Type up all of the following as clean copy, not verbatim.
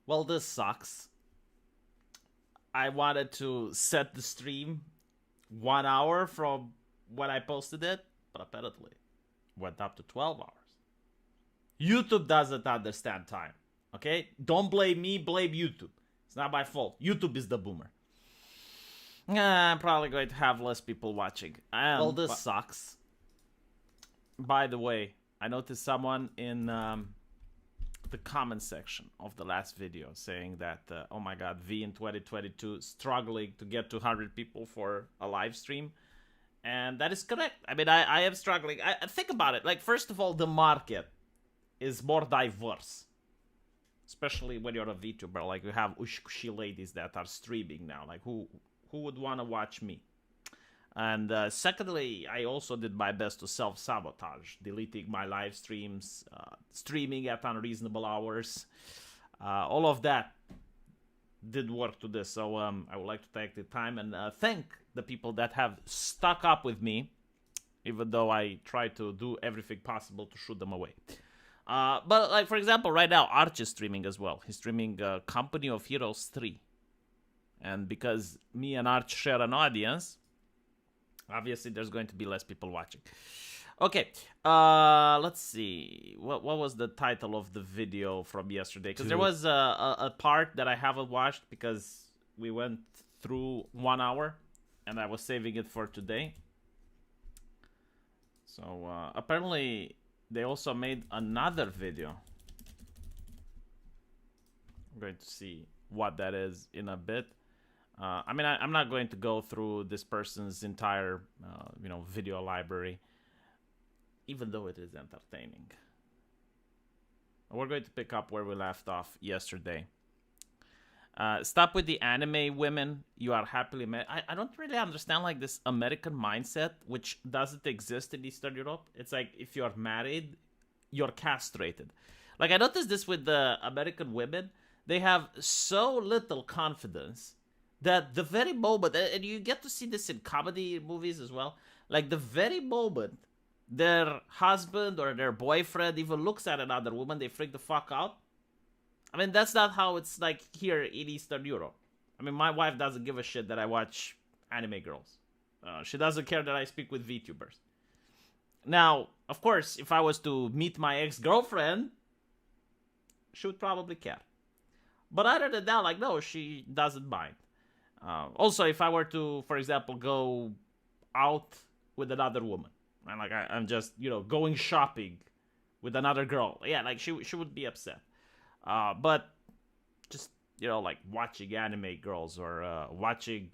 Well, this sucks. I wanted to set the stream 1 hour from when I posted it, but apparently went up to 12 hours. YouTube doesn't understand time. Okay? Don't blame me, blame YouTube. It's not my fault. YouTube is the boomer. I'm probably going to have less people watching. Well, this sucks. By the way, I noticed someone in the comment section of the last video saying that, oh my god, V in 2022 struggling to get 200 people for a live stream. And that is correct. I mean, I am struggling. I think about it. Like, first of all, the market is more diverse. Especially when you're a VTuber. Like, you have ushkushi ladies that are streaming now. Like, who would want to watch me? And secondly, I also did my best to self-sabotage, deleting my live streams, streaming at unreasonable hours. All of that did work to this. So I would like to take the time and thank the people that have stuck up with me, even though I try to do everything possible to shoot them away. But, like, for example, right now, Arch is streaming as well. He's streaming Company of Heroes 3. And because me and Arch share an audience, obviously there's going to be less people watching. Okay, let's see. What was the title of the video from yesterday? Because there was a part that I haven't watched because we went through 1 hour, and I was saving it for today. So, apparently, they also made another video. I'm going to see what that is in a bit. I mean, I'm not going to go through this person's entire, video library, even though it is entertaining. We're going to pick up where we left off yesterday. Stop with the anime women. You are happily married. I don't really understand, like, this American mindset, which doesn't exist in Eastern Europe. It's like, if you're married, you're castrated. Like, I noticed this with the American women. They have so little confidence that the very moment, and you get to see this in comedy movies as well, like, the very moment their husband or their boyfriend even looks at another woman, they freak the fuck out. I mean, that's not how it's like here in Eastern Europe. I mean, my wife doesn't give a shit that I watch anime girls. She doesn't care that I speak with VTubers. Now, of course, if I was to meet my ex-girlfriend, she would probably care. But other than that, like, no, she doesn't mind. Also, if I were to, for example, go out with another woman, and like I'm just, going shopping with another girl, yeah, like she would be upset. But just, like watching anime girls or watching,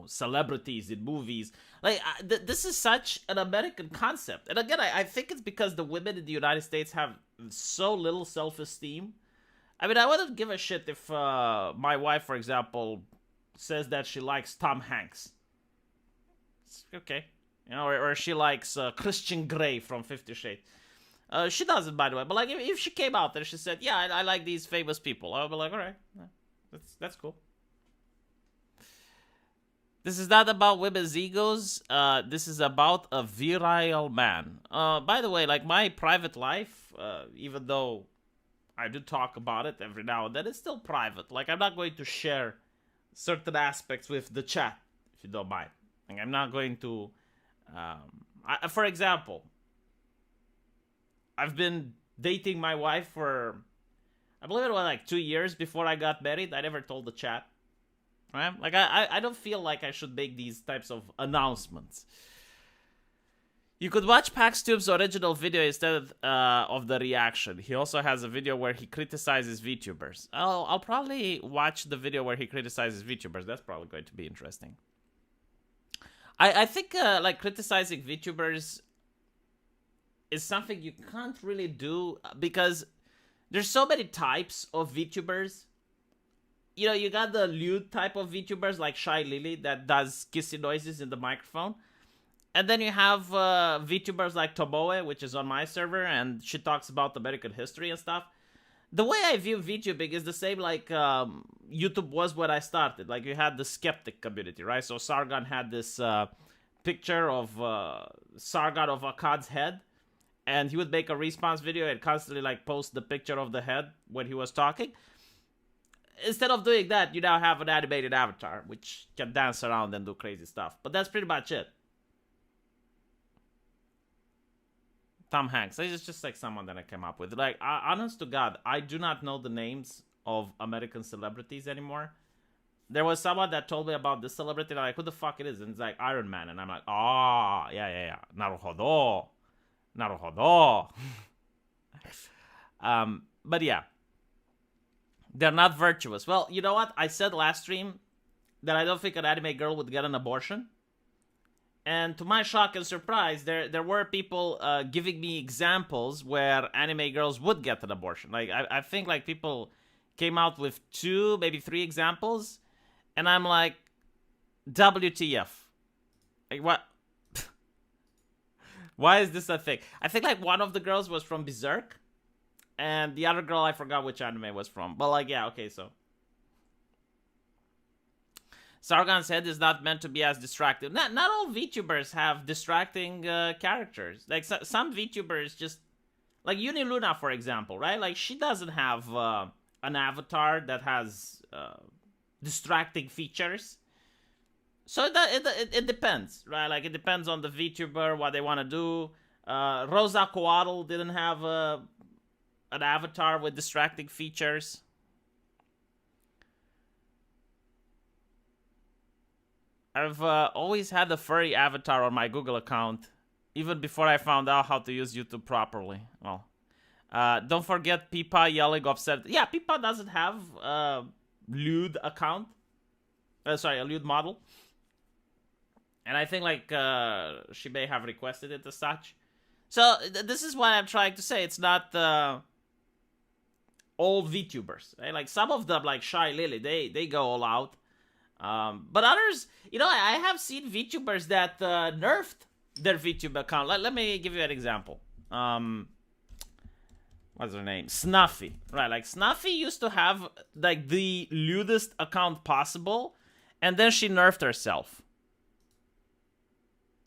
celebrities in movies, like this is such an American concept. And again, I think it's because the women in the United States have so little self-esteem. I mean, I wouldn't give a shit if my wife, for example, says that she likes Tom Hanks. It's okay. Or she likes Christian Grey from 50 Shades. She doesn't, by the way. But, like, if she came out there, she said, yeah, I like these famous people, I would be like, all right, that's cool. This is not about women's egos. This is about a virile man. By the way, like, my private life, even though I do talk about it every now and then, it's still private. Like, I'm not going to share certain aspects with the chat, if you don't mind. Like, I'm not going to... for example, I've been dating my wife for, I believe it was like 2 years before I got married. I never told the chat. Right? Like, I don't feel like I should make these types of announcements. You could watch PaxTube's original video instead of the reaction. He also has a video where he criticizes VTubers. I'll probably watch the video where he criticizes VTubers. That's probably going to be interesting. I think, like, criticizing VTubers is something you can't really do because there's so many types of VTubers. You got the lewd type of VTubers like Shy Lily that does kissy noises in the microphone. And then you have VTubers like Tomoe, which is on my server, and she talks about American history and stuff. The way I view VTubing is the same like YouTube was when I started. Like, you had the skeptic community, right? So Sargon had this picture of Sargon of Akkad's head. and he would make a response video and constantly like post the picture of the head when he was talking. Instead of doing that, you now have an animated avatar which can dance around and do crazy stuff. But that's pretty much it. Tom Hanks. This is just like someone that I came up with. Like, honest to God, I do not know the names of American celebrities anymore. There was someone that told me about this celebrity. Like, who the fuck it is? And it's like Iron Man. And I'm like, yeah. Naruhodo. But yeah. They're not virtuous. Well, you know what? I said last stream that I don't think an anime girl would get an abortion. And to my shock and surprise, there were people giving me examples where anime girls would get an abortion. Like, I think like people came out with 2, maybe 3 examples. And I'm like, WTF? Like, what? Why is this a thing? I think like one of the girls was from Berserk. And the other girl, I forgot which anime it was from. But like, yeah, okay, so. Sargon's head is not meant to be as distracting. Not all VTubers have distracting characters. Like, some VTubers just... Like, Uniluna, for example, right? Like, she doesn't have an avatar that has distracting features. So it depends, right? Like, it depends on the VTuber, what they want to do. Rosa Coatl didn't have an avatar with distracting features. I've always had a furry avatar on my Google account, even before I found out how to use YouTube properly. Well, don't forget Pipa yelling upset. Yeah, Pipa doesn't have a lewd account. A lewd model. And I think like she may have requested it as such. So this is what I'm trying to say. It's not all VTubers. Right? Like some of them, like Shy Lily, they go all out. But others, you know, I have seen VTubers that nerfed their VTube account. Let me give you an example. What's her name? Snuffy. Right, like Snuffy used to have like the lewdest account possible, and then she nerfed herself.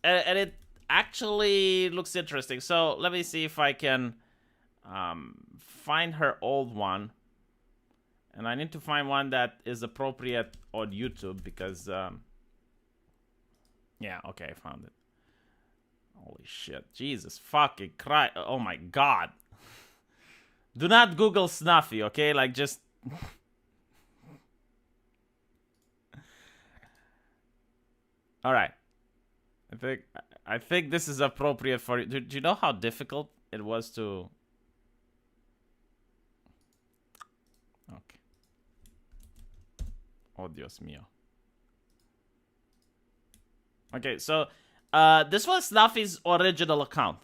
And it actually looks interesting. So let me see if I can find her old one. And I need to find one that is appropriate on YouTube because, yeah, okay, I found it. Holy shit. Jesus fucking Christ. Oh my God. Do not Google Snuffy, okay? Like, just... Alright. I think this is appropriate for you. Do you know how difficult it was to... Okay. Oh, Dios mío. Okay, so this was Snuffy's original account.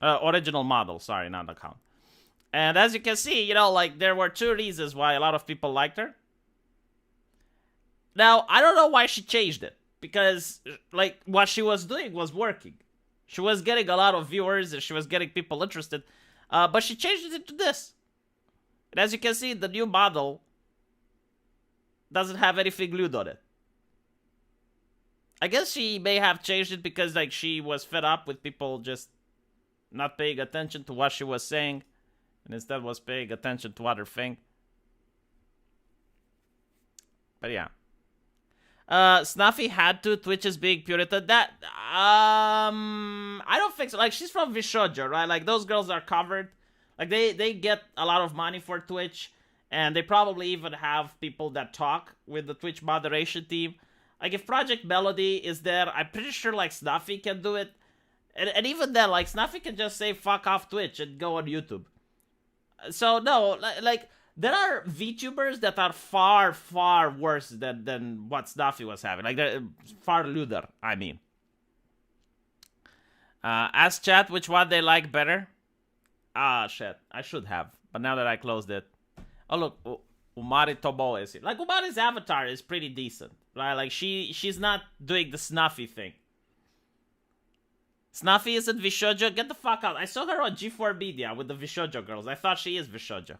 Original model, sorry, not account. And as you can see, you know, like, there were 2 reasons why a lot of people liked her. Now, I don't know why she changed it. Because, like, what she was doing was working. She was getting a lot of viewers and she was getting people interested. But she changed it into this. And as you can see, the new model doesn't have anything glued on it. I guess she may have changed it because, like, she was fed up with people just not paying attention to what she was saying. And instead was paying attention to other thing. But yeah. Snuffy had to. Twitch is being Puritan. That, I don't think so. Like, she's from Vishojo, right? Like, those girls are covered. Like, they get a lot of money for Twitch. And they probably even have people that talk with the Twitch moderation team. Like, if Project Melody is there, I'm pretty sure, like, Snuffy can do it. And even then, like, Snuffy can just say, fuck off Twitch and go on YouTube. So, no, like, there are VTubers that are far, far worse than what Snuffy was having. Like, they're far lewder, I mean. Ask chat which one they like better. Ah, shit. I should have. But now that I closed it. Oh, look. Umari Tobo is here. Like, Umari's avatar is pretty decent. Right? Like, she's not doing the Snuffy thing. Snuffy isn't Vishojo? Get the fuck out. I saw her on G4 Media with the Vishojo girls. I thought she is Vishojo.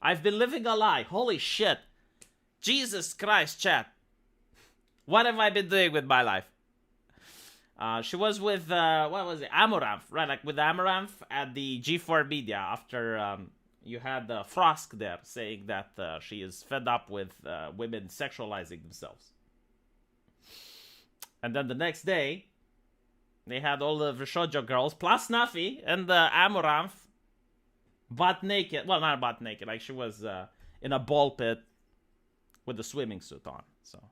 I've been living a lie. Holy shit. Jesus Christ, chat. What have I been doing with my life? She was with, what was it? Amaranth, right? Like with Amaranth at the G4 Media after you had Frosk there saying that she is fed up with women sexualizing themselves. And then the next day, they had all the Shoujo girls, plus Snuffy and Amaranth, butt naked. Well, not butt naked. Like, she was in a ball pit with a swimming suit on. So,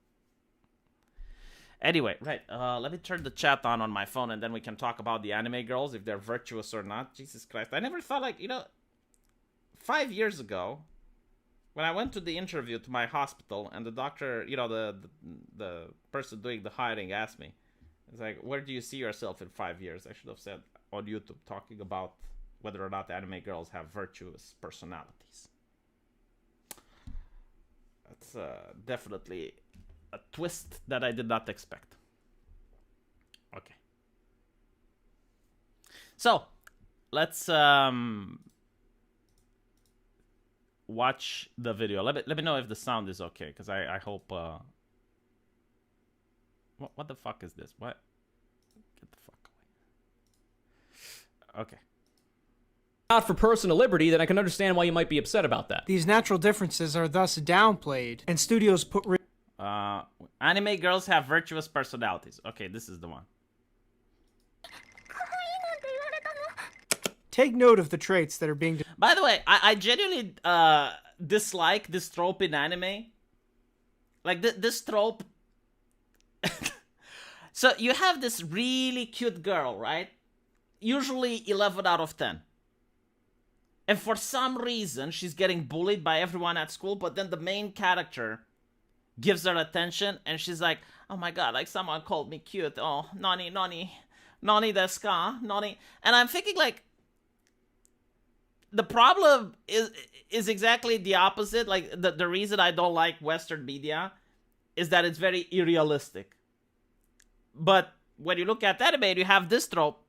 anyway, right. Let me turn the chat on my phone, and then we can talk about the anime girls, if they're virtuous or not. Jesus Christ. I never thought, like, 5 years ago, when I went to the interview to my hospital, and the doctor, the person doing the hiring asked me, it's like, where do you see yourself in 5 years? I should have said on YouTube, talking about whether or not anime girls have virtuous personalities. That's definitely a twist that I did not expect. Okay. So, let's watch the video. Let me know if the sound is okay, because I hope... What the fuck is this? What? Get the fuck away. Okay. Not for personal liberty, then I can understand why you might be upset about that. These natural differences are thus downplayed, and studios put... Anime girls have virtuous personalities. Okay, this is the one. Take note of the traits that are being... By the way, I genuinely dislike this trope in anime. Like, this trope... So, you have this really cute girl, right? Usually 11 out of 10. And for some reason, she's getting bullied by everyone at school, but then the main character gives her attention, and she's like, oh my god, like, someone called me cute. Oh, nani desu ka? Nani. And I'm thinking, like, the problem is exactly the opposite. Like, the reason I don't like Western media is that it's very unrealistic. But when you look at anime and you have this trope,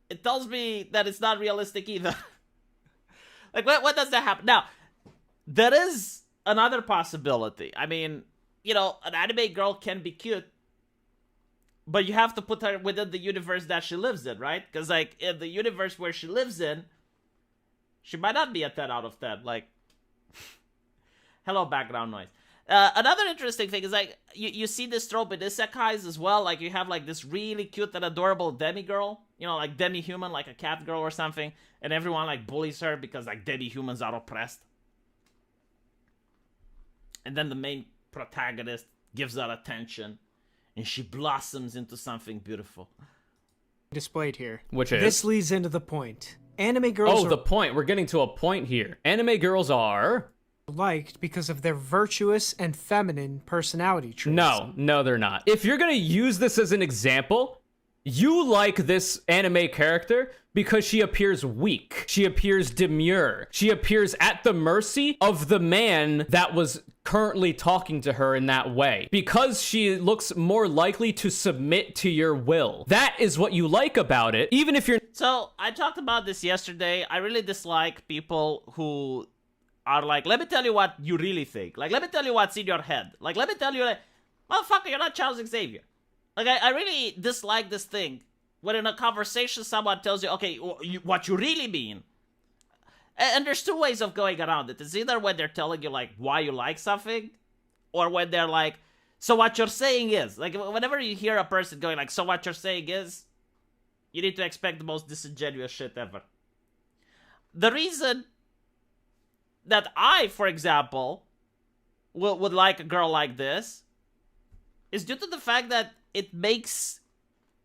it tells me that it's not realistic either. Like, what does that happen? Now, there is another possibility. I mean, an anime girl can be cute, but you have to put her within the universe that she lives in, right? Because, like, in the universe where she lives in, she might not be a 10 out of 10. Like, hello, background noise. Another interesting thing is, like, you see this trope in isekais as well. Like, you have, like, this really cute and adorable demi-girl. Like, demi-human, like a cat girl or something. And everyone, like, bullies her because, like, demi-humans are oppressed. And then the main protagonist gives her attention. And she blossoms into something beautiful. Displayed here. Which is? This leads into the point. Anime girls are... the point. We're getting to a point here. Anime girls are... liked because of their virtuous and feminine personality traits. No, they're not. If you're gonna use this as an example, you like this anime character because she appears weak. She appears demure. She appears at the mercy of the man that was currently talking to her in that way. Because she looks more likely to submit to your will. That is what you like about it, even if you're... So, I talked about this yesterday. I really dislike people who... are like, let me tell you what you really think. Like, let me tell you what's in your head. Like, let me tell you, like, motherfucker, you're not Charles Xavier. Like, I really dislike this thing. When in a conversation, someone tells you, okay, what you really mean. And there's two ways of going around it. It's either when they're telling you, like, why you like something, or when they're like, so what you're saying is. Like, whenever you hear a person going, like, so what you're saying is, you need to expect the most disingenuous shit ever. The reason that I, for example, would like a girl like this is due to the fact that it makes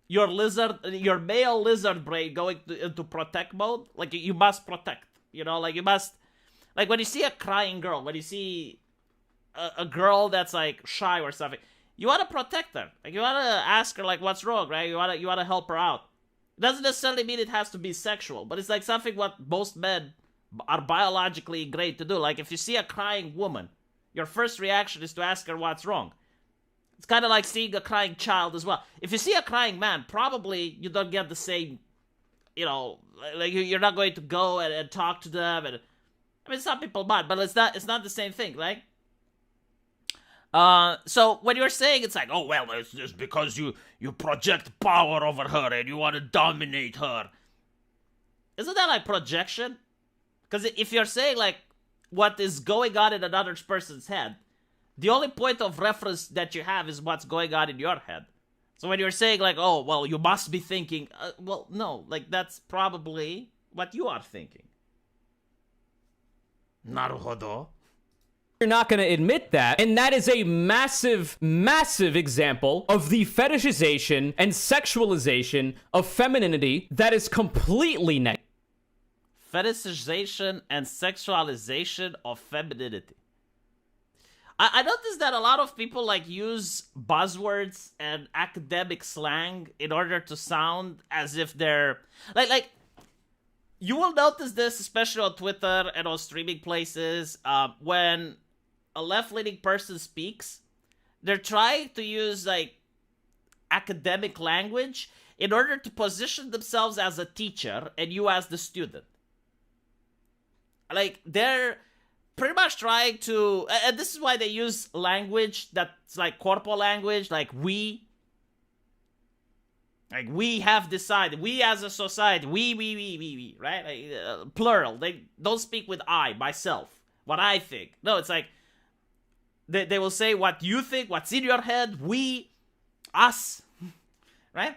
your male lizard brain going into protect mode. Like, you must protect, like, you must, like, when you see a crying girl, when you see a girl that's, like, shy or something, you want to protect her. Like, you want to ask her, like, what's wrong, right? You want to help her out. It doesn't necessarily mean it has to be sexual, but it's, like, something what most men are biologically great to do. Like, if you see a crying woman, your first reaction is to ask her what's wrong. It's kind of like seeing a crying child as well. If you see a crying man, probably you don't get the same, like, you're not going to go and talk to them. And I mean, some people might, but it's not the same thing, right? So when you're saying it's like, oh well, it's just because you project power over her and you want to dominate her, isn't that like projection? Because if you're saying like what is going on in another person's head, the only point of reference that you have is what's going on in your head. So when you're saying like, oh well, you must be thinking, well, no, like that's probably what you are thinking. Naruhodo. You're not going to admit that. And that is a massive, massive example of the fetishization and sexualization of femininity that is completely negative. Fetishization and sexualization of femininity. I noticed that a lot of people like use buzzwords and academic slang in order to sound as if they're like you will notice this especially on Twitter and on streaming places when a left-leaning person speaks, they're trying to use like academic language in order to position themselves as a teacher and you as the student. Like they're pretty much trying to, and this is why they use language that's like corporal language, like we have decided, we as a society, we, right? Like, plural. They don't speak with I, myself, what I think. No, it's like they will say what you think, what's in your head, we, us, right?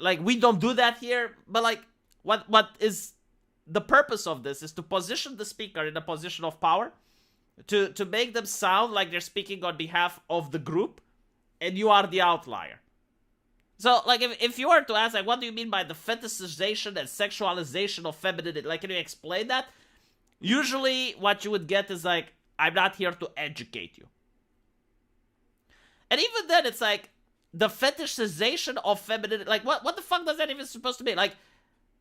Like we don't do that here, but like what is the purpose of this is to position the speaker in a position of power, to make them sound like they're speaking on behalf of the group, and you are the outlier. So, like, if you were to ask, like, what do you mean by the fetishization and sexualization of femininity? Like, can you explain that? Usually, what you would get is, like, I'm not here to educate you. And even then, it's like, the fetishization of femininity, like, what the fuck does that even supposed to mean? Like,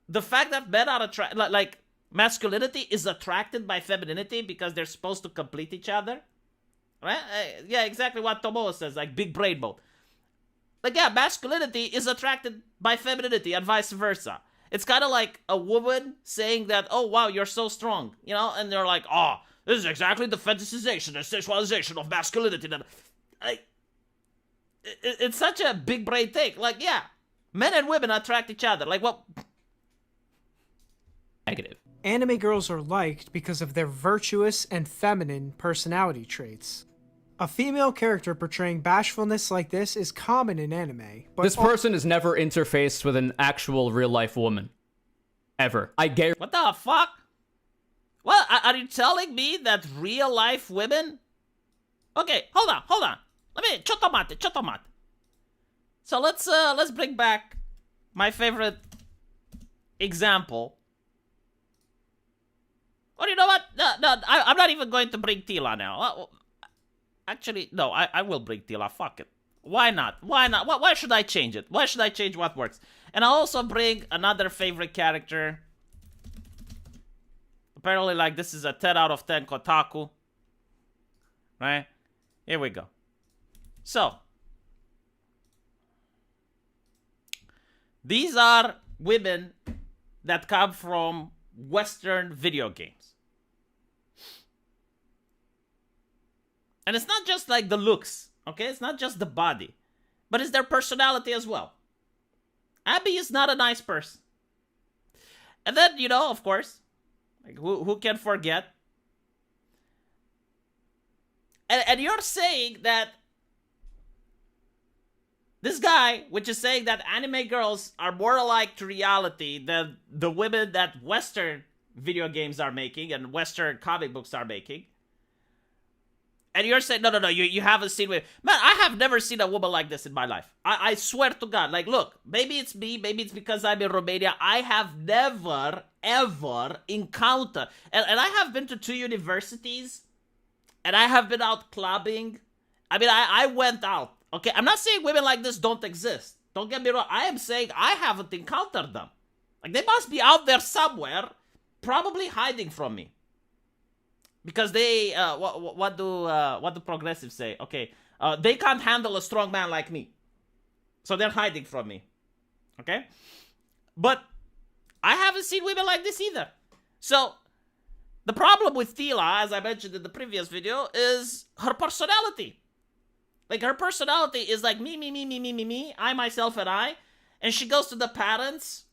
the fact that men are attracted, like, masculinity is attracted by femininity because they're supposed to complete each other, right? Yeah, exactly what Tomoe says, like, big brain mode. Like, yeah, masculinity is attracted by femininity and vice versa. It's kind of like a woman saying that, oh, wow, you're so strong, you know? And they're like, oh, this is exactly the fetishization and sexualization of masculinity. Like, it's such a big brain thing. Like, yeah, men and women attract each other. Like, what? Negative. Anime girls are liked because of their virtuous and feminine personality traits. A female character portraying bashfulness like this is common in anime, but This person has never interfaced with an actual real-life woman. Ever. I guarantee. What the fuck? Well, are you telling me that real-life women... Okay, hold on. Let me... Chotomate. So let's bring back my favorite example. Or you know what? No, I'm not even going to bring Tila now. Actually, no, I will bring Tila. Fuck it. Why not? Why should I change it? Why should I change what works? And I'll also bring another favorite character. Apparently, like, this is a 10 out of 10 Kotaku. Right? Here we go. So. These are women that come from Western video games. And it's not just like the looks, okay? It's not just the body, but it's their personality as well. Abby is not a nice person. And then, you know, of course, like who can forget? And you're saying that this guy, which is saying that anime girls are more alike to reality than the women that Western video games are making and Western comic books are making. And you're saying, no, you haven't seen women. Man, I have never seen a woman like this in my life. I swear to God. Like, look, maybe it's me, maybe it's because I'm in Romania. I have never, ever encountered. And I have been to 2 universities. And I have been out clubbing. I mean, I went out. Okay, I'm not saying women like this don't exist. Don't get me wrong. I am saying I haven't encountered them. Like, they must be out there somewhere, probably hiding from me. Because they, what do progressives say? Okay, they can't handle a strong man like me. So they're hiding from me. Okay? But I haven't seen women like this either. So, the problem with Tila, as I mentioned in the previous video, is her personality. Like, her personality is like me, I, myself, and I. And she goes to the parents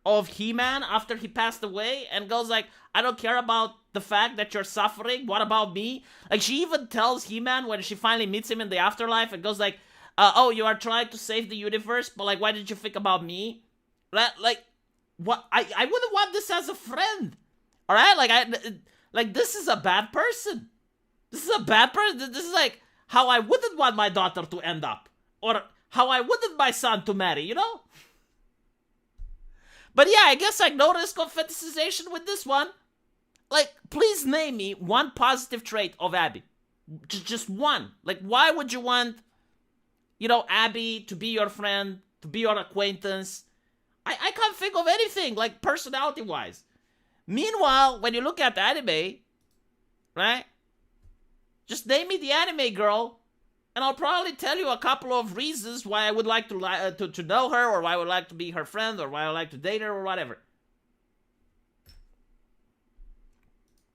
of He-Man after he passed away and goes like, I don't care about the fact that you're suffering. What about me? Like, she even tells He-Man when she finally meets him in the afterlife and goes like, oh, you are trying to save the universe, but like, why did you think about me? Right? Like, what? I wouldn't want this as a friend. All right? Like, this is a bad person. This is a bad person. This is like how I wouldn't want my daughter to end up. Or how I wouldn't my son to marry, you know? But yeah, I guess like no risk of fetishization with this one. Like, please name me one positive trait of Abby. Just one. Like, why would you want, you know, Abby to be your friend, to be your acquaintance? I can't think of anything, like, personality-wise. Meanwhile, when you look at the anime, right? Just name me the anime girl, and I'll probably tell you a couple of reasons why I would like to know her, or why I would like to be her friend, or why I would like to date her, or whatever.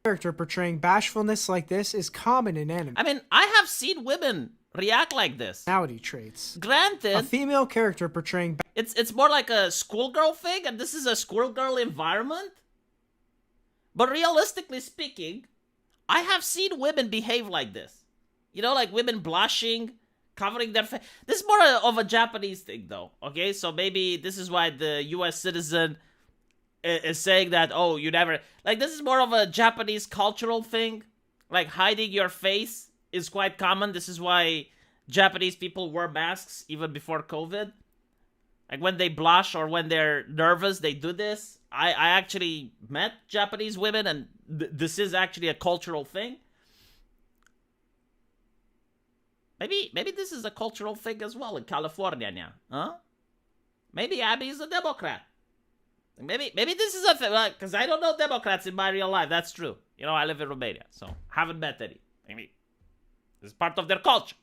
Character portraying bashfulness like this is common in anime. I mean, I have seen women react like this. Personality traits. Granted, A female character portraying it's more like a schoolgirl thing, and this is a schoolgirl environment. But realistically speaking, I have seen women behave like this. You know, like women blushing, covering their face. This is more of a Japanese thing, though. Okay, so maybe this is why the U.S. citizen is saying that, oh, you never... Like, this is more of a Japanese cultural thing. Like, hiding your face is quite common. This is why Japanese people wear masks even before COVID. Like, when they blush or when they're nervous, they do this. I actually met Japanese women, and this is actually a cultural thing. Maybe this is a cultural thing as well in California now, huh? Maybe Abby is a Democrat. Maybe this is a thing, because I don't know Democrats in my real life. That's true. You know, I live in Romania, so haven't met any. Maybe this is part of their culture.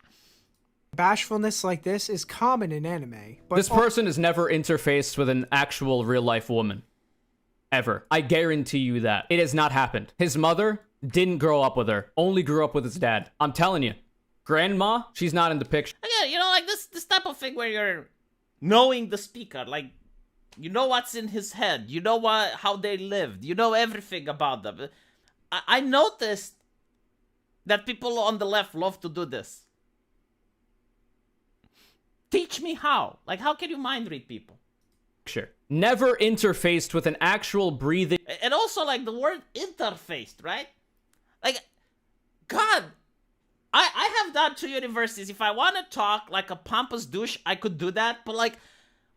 bashfulness like this is common in anime. But This person has never interfaced with an actual real-life woman. Ever. I guarantee you that. It has not happened. His mother didn't grow up with her. Only grew up with his dad. I'm telling you. Grandma, she's not in the picture. Again, you know, like this type of thing where you're knowing the speaker, like, you know what's in his head, you know how they lived, you know everything about them. I noticed that people on the left love to do this. Teach me how. Like, how can you mind read people? Sure. Never interfaced with an actual breathing. And also, like, the word interfaced, right? Like, God, I have done 2 universities. If I want to talk like a pompous douche, I could do that. But, like,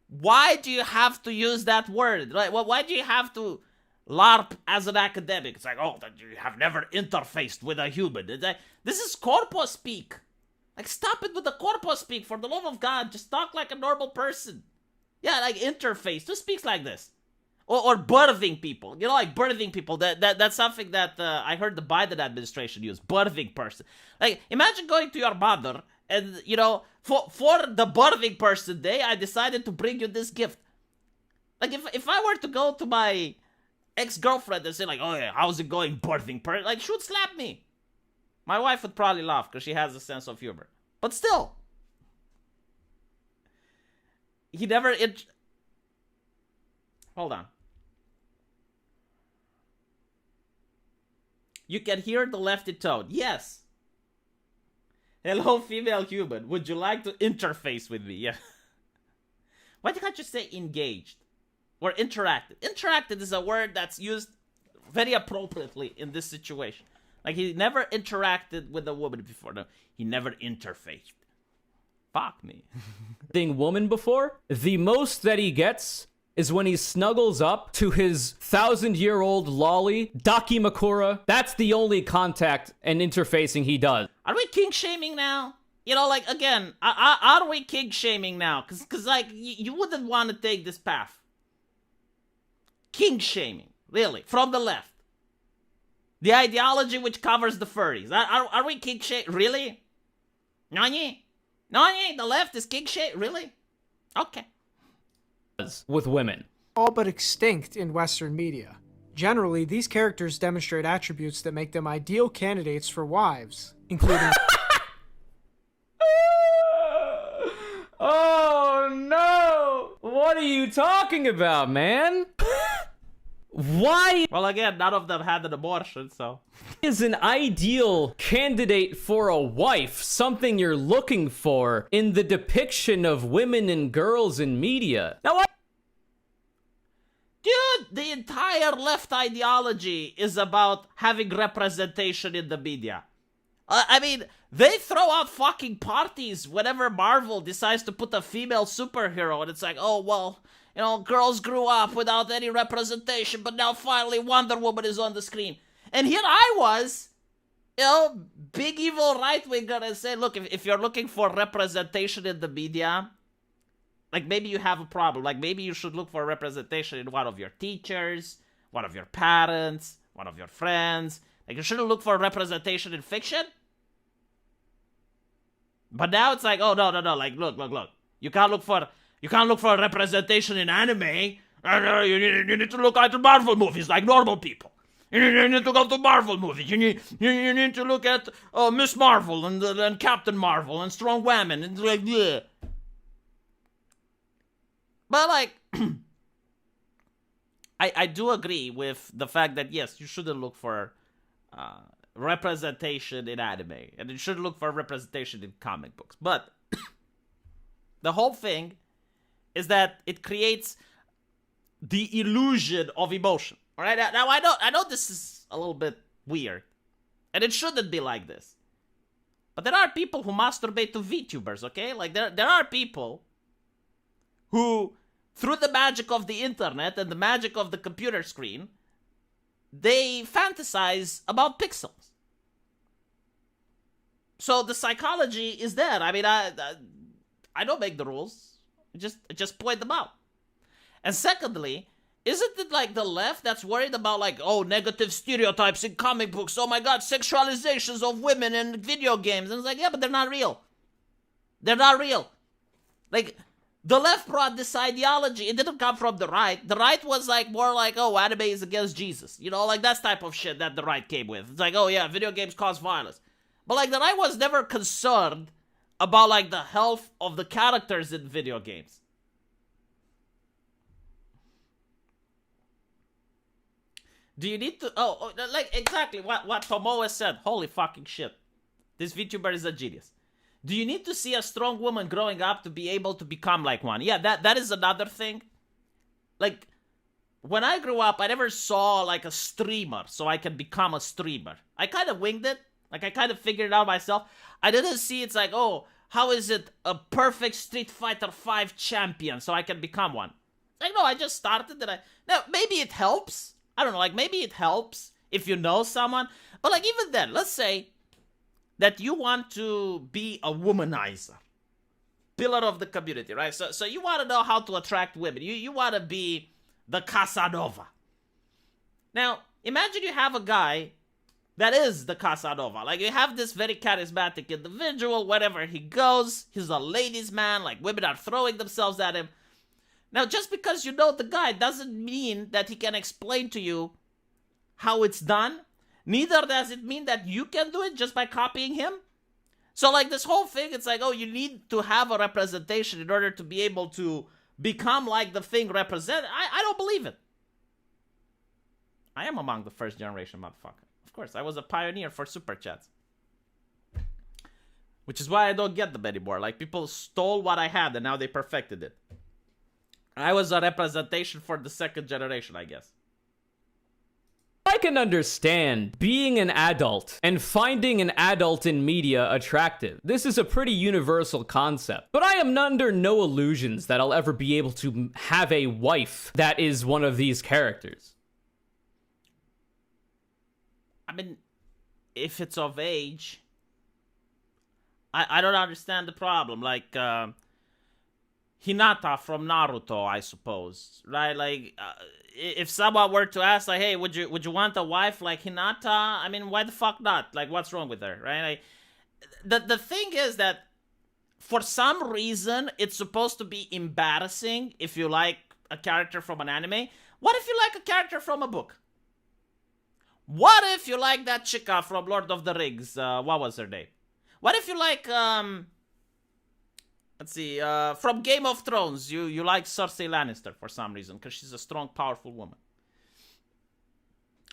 why do you have to use that word? Like, why do you have to LARP as an academic? It's like, oh, that you have never interfaced with a human. It's like, this is corpo speak. Like, stop it with the corpo speak. For the love of God, just talk like a normal person. Yeah, like interface. Who speaks like this? Or birthing people. You know, like birthing people. That's something that I heard the Biden administration use. Birthing person. Like, imagine going to your mother and, you know, for the birthing person day, I decided to bring you this gift. Like, if I were to go to my ex-girlfriend and say, like, oh, yeah, how's it going, birthing person? Like, she would slap me. My wife would probably laugh because she has a sense of humor. But still. He never... Hold on. You can hear the lefty tone. Yes. Hello, female human. Would you like to interface with me? Yeah. Why can't you say engaged? Or interacted? Interacted is a word that's used very appropriately in this situation. Like, he never interacted with a woman before. No, he never interfaced. Fuck me. Woman before. The most that he gets is when he snuggles up to his 1,000-year-old lolly, Dakimakura. That's the only contact and interfacing he does. Are we kink shaming now? You know, like, again, are we kink shaming now? Because like, you wouldn't want to take this path. Kink shaming, really, from the left. The ideology which covers the furries. Are we kink shaming? Really? Nani? The left is kink shaming? Really? Okay. With women. all but extinct in Western media. Generally, these characters demonstrate attributes that make them ideal candidates for wives, including you talking about, man? Why Well, again, none of them had an abortion, so. is an ideal candidate for a wife something you're looking for in the depiction of women and girls in media? Now, Dude, the entire left ideology is about having representation in the media. I mean, they throw out fucking parties whenever Marvel decides to put a female superhero, and it's like, oh, well, you know, girls grew up without any representation, but now finally Wonder Woman is on the screen. And here I was, you know, big evil right-winger, and say, look, if you're looking for representation in the media, like, maybe you have a problem. Like, maybe you should look for representation in one of your teachers, one of your parents, one of your friends. Like, you shouldn't look for representation in fiction. But now it's like, oh, no. Like, look. You can't look for representation in anime. You need to look at Marvel movies like normal people. You need to go to Marvel movies. You need to look at Miss Marvel and Captain Marvel and Strong Women. And like, yeah. But, like, I do agree with the fact that, yes, you shouldn't look for representation in anime. And you shouldn't look for representation in comic books. But the whole thing is that it creates the illusion of emotion. All right? Now, I know this is a little bit weird. And it shouldn't be like this. But there are people who masturbate to Vtubers, okay? Like, there are people who, through the magic of the internet and the magic of the computer screen, they fantasize about pixels. So the psychology is there. I mean, I don't make the rules. I just point them out. And secondly, isn't it like the left that's worried about, like, oh, negative stereotypes in comic books? Oh my god, sexualizations of women in video games. And it's like, yeah, but they're not real. They're not real. Like, the left brought this ideology. It didn't come from the right. The right was like more like, oh, anime is against Jesus. You know, like that's type of shit that the right came with. It's like, oh yeah, video games cause violence. But like the right was never concerned about like the health of the characters in video games. Do you need to... Oh, like exactly what Tomoe said. Holy fucking shit. This VTuber is a genius. Do you need to see a strong woman growing up to be able to become like one? Yeah, that is another thing. Like, when I grew up, I never saw, like, a streamer so I can become a streamer. I kind of winged it. Like, I kind of figured it out myself. I didn't see it's like, oh, how is it a perfect Street Fighter 5 champion so I can become one? Like, no, I just started and Now, maybe it helps. I don't know, like, maybe it helps if you know someone. But, like, even then, let's say that you want to be a womanizer, pillar of the community, right? So you want to know how to attract women. You want to be the Casanova. Now, imagine you have a guy that is the Casanova. Like, you have this very charismatic individual. Wherever he goes, he's a ladies' man. Like, women are throwing themselves at him. Now, just because you know the guy doesn't mean that he can explain to you how it's done. Neither does it mean that you can do it just by copying him. So, like, this whole thing, it's like, oh, you need to have a representation in order to be able to become like the thing represented. I don't believe it. I am among the first generation, motherfucker. Of course, I was a pioneer for super chats. Which is why I don't get them anymore. Like, people stole what I had and now they perfected it. I was a representation for the second generation, I guess. I can understand being an adult and finding an adult in media attractive. This is a pretty universal concept. But I am under no illusions that I'll ever be able to have a wife that is one of these characters. I mean, if it's of age, I don't understand the problem. Like, Hinata from Naruto, I suppose, right? Like, if someone were to ask, like, hey, would you want a wife like Hinata? I mean, why the fuck not? Like, what's wrong with her, right? Like, the thing is that for some reason, it's supposed to be embarrassing if you like a character from an anime. What if you like a character from a book? What if you like that chica from Lord of the Rings? What was her name? What if you like, Let's see. From Game of Thrones, you like Cersei Lannister for some reason because she's a strong, powerful woman.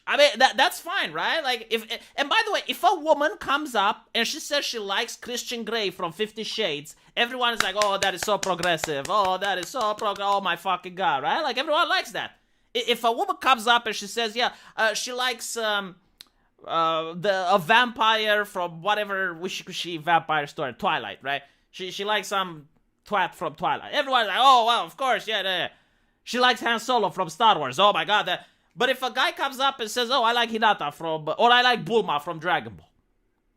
I mean, that's fine, right? Like, and by the way, if a woman comes up and she says she likes Christian Grey from 50 Shades, everyone is like, oh, that is so progressive. Oh, that is so oh my fucking God, right? Like, everyone likes that. If a woman comes up and she says, yeah, she likes a vampire from whatever wishy-cushy vampire story, Twilight, right? She likes some twat from Twilight. Everyone's like, oh, well, of course, yeah. She likes Han Solo from Star Wars. Oh, my God, But if a guy comes up and says, oh, I like Hinata or I like Bulma from Dragon Ball.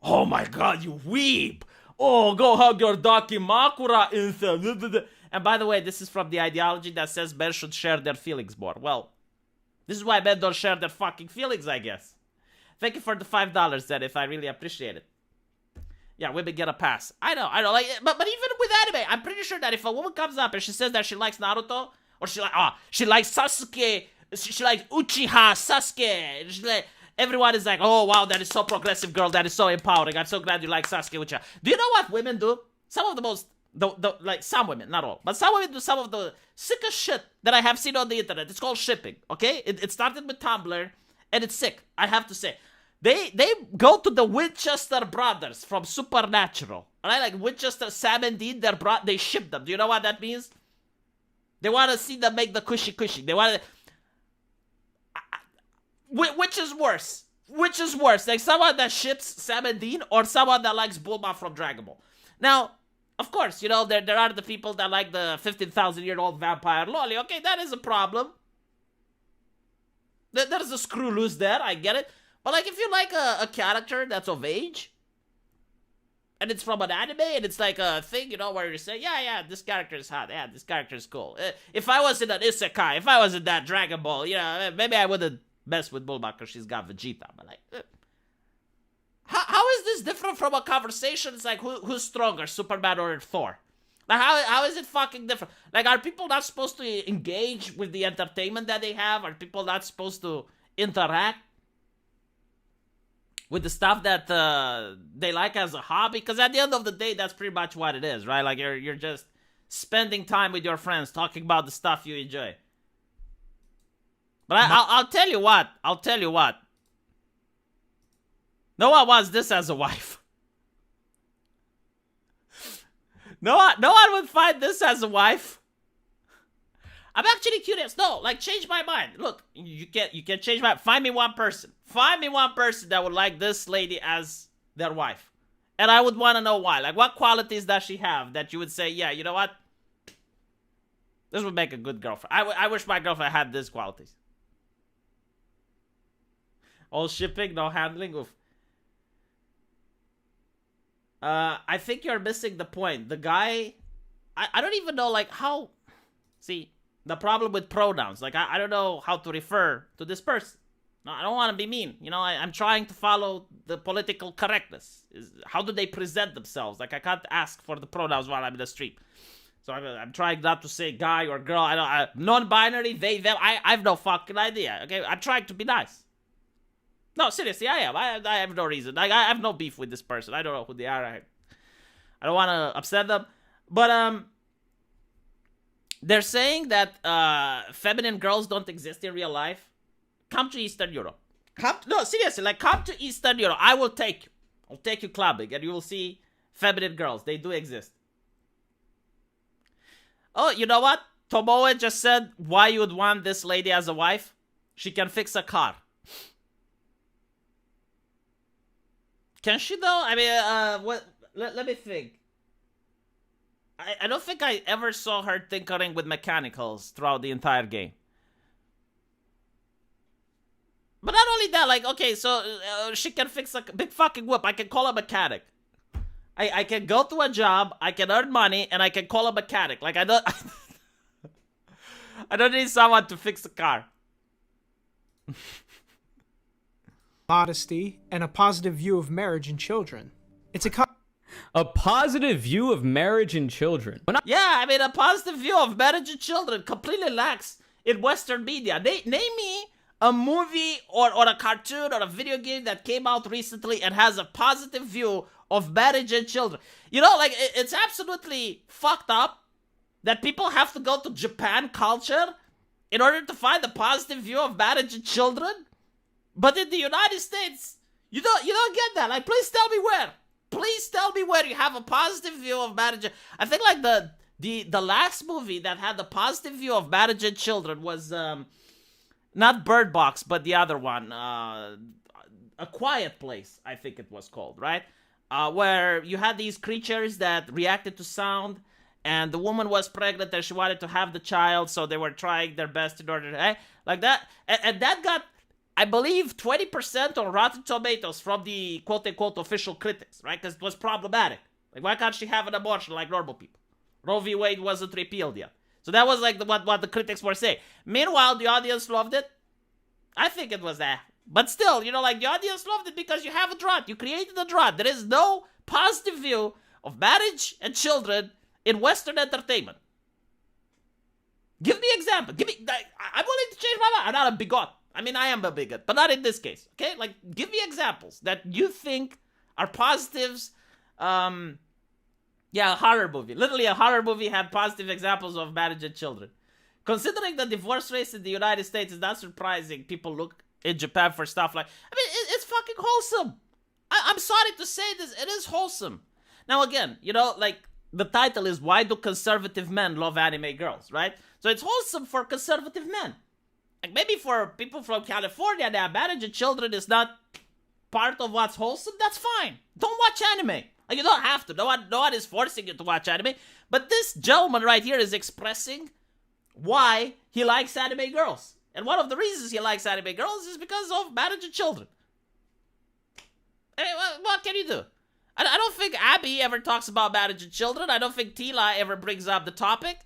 Oh my God, you weeb. Oh, go hug your Dakimakura instant. And by the way, this is from the ideology that says men should share their feelings more. Well, this is why men don't share their fucking feelings, I guess. Thank you for the $5, Zenith. I really appreciate it. Yeah, women get a pass. I know. Like, but even with anime, I'm pretty sure that if a woman comes up and she says that she likes Naruto, or she likes Sasuke, she likes Uchiha Sasuke. Everyone is like, oh, wow, that is so progressive, girl. That is so empowering. I'm so glad you like Sasuke Uchiha. Do you know what women do? Some of the most, like some women, not all, but some women do some of the sickest shit that I have seen on the internet. It's called shipping, okay? It started with Tumblr, and it's sick, I have to say. They go to the Winchester brothers from Supernatural. Right? Like Winchester, Sam and Dean, they ship them. Do you know what that means? They want to see them make the cushy. They want to... Which is worse? Like someone that ships Sam and Dean or someone that likes Bulma from Dragon Ball? Now, of course, you know, there are the people that like the 15,000-year-old vampire loli. Okay, that is a problem. There's a screw loose there, I get it. But like if you like a character that's of age, and it's from an anime, and it's like a thing, you know, where you say, yeah, this character is hot. Yeah, this character is cool. If I was in an isekai, if I was in that Dragon Ball, you know, maybe I wouldn't mess with Bulma because she's got Vegeta. But like, how is this different from a conversation? It's like, who's stronger, Superman or Thor? Like, how is it fucking different? Like, are people not supposed to engage with the entertainment that they have? Are people not supposed to interact with the stuff that they like as a hobby? Because at the end of the day, that's pretty much what it is, right? Like, you're just spending time with your friends, talking about the stuff you enjoy. But I'll tell you what. No one wants this as a wife. No one would find this as a wife. I'm actually curious. No, like, change my mind. Look, you can change my mind. Find me one person that would like this lady as their wife. And I would want to know why. Like, what qualities does she have that you would say, yeah, you know what? This would make a good girlfriend. I wish my girlfriend had these qualities. All shipping, no handling. Oof. I think you're missing the point. The guy, I don't even know, like, how... See, the problem with pronouns. Like, I don't know how to refer to this person. No, I don't want to be mean. You know, I'm trying to follow the political correctness. How do they present themselves? Like, I can't ask for the pronouns while I'm in the street. So I'm trying not to say guy or girl. Non-binary, they, them. I have no fucking idea. Okay, I'm trying to be nice. No, seriously, I am. I have no reason. Like, I have no beef with this person. I don't know who they are. I don't want to upset them. But, they're saying that feminine girls don't exist in real life. Come to Eastern Europe. No, seriously, like, come to Eastern Europe. I will take you. I'll take you clubbing, and you will see feminine girls. They do exist. Oh, you know what? Tomoe just said why you would want this lady as a wife. She can fix a car. Can she, though? I mean, what? Let me think. I don't think I ever saw her tinkering with mechanicals throughout the entire game. But not only that, like, okay, so she can fix a big fucking whip. I can call a mechanic. I can go to a job, I can earn money, and I can call a mechanic. Like, I don't... I don't need someone to fix a car. Modesty, and a positive view of marriage and children. It's a positive view of marriage and children. Yeah, I mean, a positive view of marriage and children completely lacks in Western media. Name me a movie or a cartoon or a video game that came out recently and has a positive view of marriage and children. You know, like, it's absolutely fucked up that people have to go to Japan culture in order to find a positive view of marriage and children. But in the United States, you don't get that. Like, please tell me where. Please tell me where you have a positive view of marriage. I think like the last movie that had a positive view of marriage and children was not Bird Box, but the other one, A Quiet Place, I think it was called, right? Where you had these creatures that reacted to sound, and the woman was pregnant and she wanted to have the child, so they were trying their best in order to, like that. And that got, I believe, 20% on Rotten Tomatoes from the quote-unquote official critics, right? Because it was problematic. Like, why can't she have an abortion like normal people? Roe v. Wade wasn't repealed yet. So that was like what the critics were saying. Meanwhile, the audience loved it. I think it was that. But still, you know, like, the audience loved it because you have a drought. You created a drought. There is no positive view of marriage and children in Western entertainment. Give me an example. I'm willing to change my mind. I'm not a bigot. I mean, I am a bigot, but not in this case. Okay? Like, give me examples that you think are positives. Yeah, a horror movie. Literally, a horror movie had positive examples of marriage and children. Considering the divorce rate in the United States is not surprising, people look in Japan for stuff like... I mean, it's fucking wholesome. I'm sorry to say this. It is wholesome. Now, again, you know, like, the title is Why Do Conservative Men Love Anime Girls, right? So it's wholesome for conservative men. Like, maybe for people from California that marriage and children is not part of what's wholesome, that's fine. Don't watch anime. Like, you don't have to. No one is forcing you to watch anime. But this gentleman right here is expressing why he likes anime girls. And one of the reasons he likes anime girls is because of marriage and children. I mean, what can you do? I don't think Abby ever talks about marriage and children. I don't think Tila ever brings up the topic.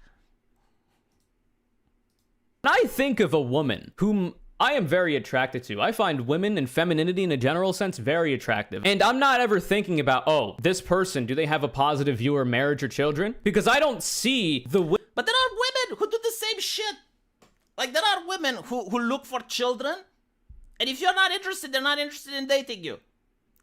I think of a woman whom I am very attracted to. I find women and femininity in a general sense very attractive. And I'm not ever thinking about, oh, this person, do they have a positive view of marriage or children? Because I don't see the... But there are women who do the same shit. Like, there are women who look for children. And if you're not interested, they're not interested in dating you.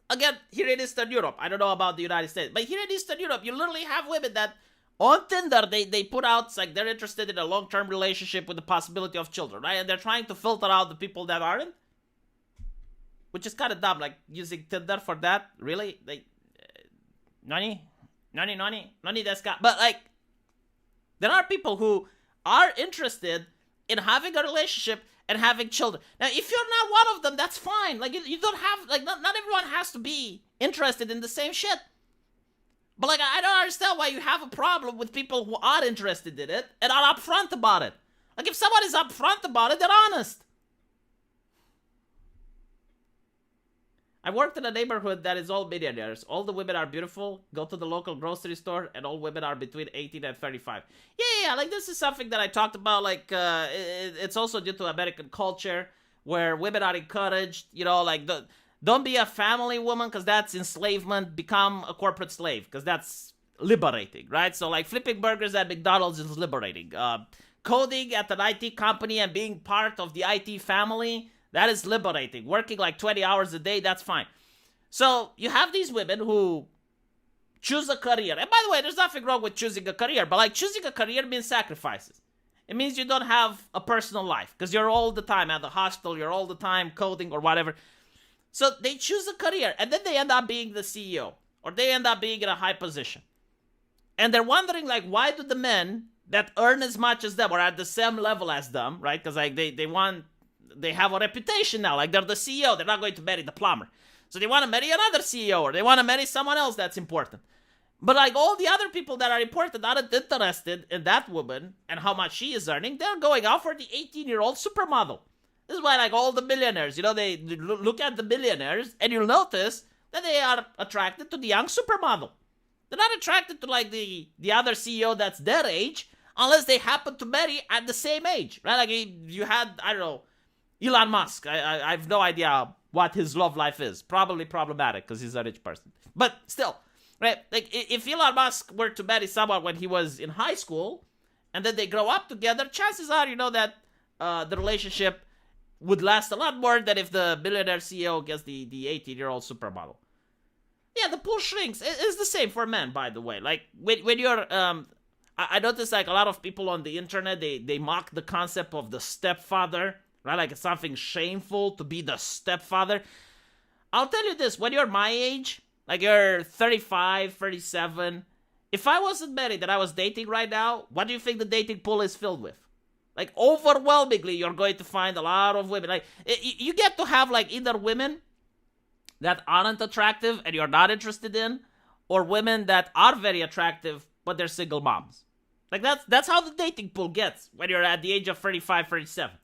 Again, here in Eastern Europe, I don't know about the United States, but here in Eastern Europe, you literally have women that on Tinder, they put out, like, they're interested in a long-term relationship with the possibility of children, right? And they're trying to filter out the people that aren't. Which is kind of dumb, like, using Tinder for that. Really? Like, nani desu ka? But, like, there are people who are interested in having a relationship and having children. Now, if you're not one of them, that's fine. Like, you don't have, like, not everyone has to be interested in the same shit. But, like, I don't understand why you have a problem with people who are interested in it and are upfront about it. Like, if someone is upfront about it, they're honest. I worked in a neighborhood that is all millionaires. All the women are beautiful, go to the local grocery store, and all women are between 18 and 35. Yeah, like, this is something that I talked about, like, it's also due to American culture, where women are encouraged, you know, like, don't be a family woman, because that's enslavement. Become a corporate slave, because that's liberating, right? So, like, flipping burgers at McDonald's is liberating. Coding at an IT company and being part of the IT family, that is liberating. Working, like, 20 hours a day, that's fine. So, you have these women who choose a career. And by the way, there's nothing wrong with choosing a career, but, like, choosing a career means sacrifices. It means you don't have a personal life, because you're all the time at the hostel, you're all the time coding or whatever. So they choose a career, and then they end up being the CEO, or they end up being in a high position. And they're wondering, like, why do the men that earn as much as them, or at the same level as them, right? Because, like, they have a reputation now, like, they're the CEO, they're not going to marry the plumber. So they want to marry another CEO, or they want to marry someone else that's important. But, like, all the other people that are important aren't interested in that woman and how much she is earning. They're going out for the 18-year-old supermodel. This is why, like, all the millionaires, you know, they look at the millionaires, and you'll notice that they are attracted to the young supermodel. They're not attracted to, like, the other CEO that's their age, unless they happen to marry at the same age, right? Like, you had, I don't know, Elon Musk. I have no idea what his love life is. Probably problematic, because he's a rich person. But still, right? Like, if Elon Musk were to marry someone when he was in high school, and then they grow up together, chances are, you know, that the relationship would last a lot more than if the billionaire CEO gets the 18-year-old supermodel. Yeah, the pool shrinks. It's the same for men, by the way. Like, when you're, I notice, like, a lot of people on the internet, they mock the concept of the stepfather, right? Like, it's something shameful to be the stepfather. I'll tell you this, when you're my age, like, you're 35, 37, if I wasn't married and I was dating right now, what do you think the dating pool is filled with? Like, overwhelmingly, you're going to find a lot of women. Like, you get to have, like, either women that aren't attractive and you're not interested in, or women that are very attractive, but they're single moms. Like, that's how the dating pool gets when you're at the age of 35, 37.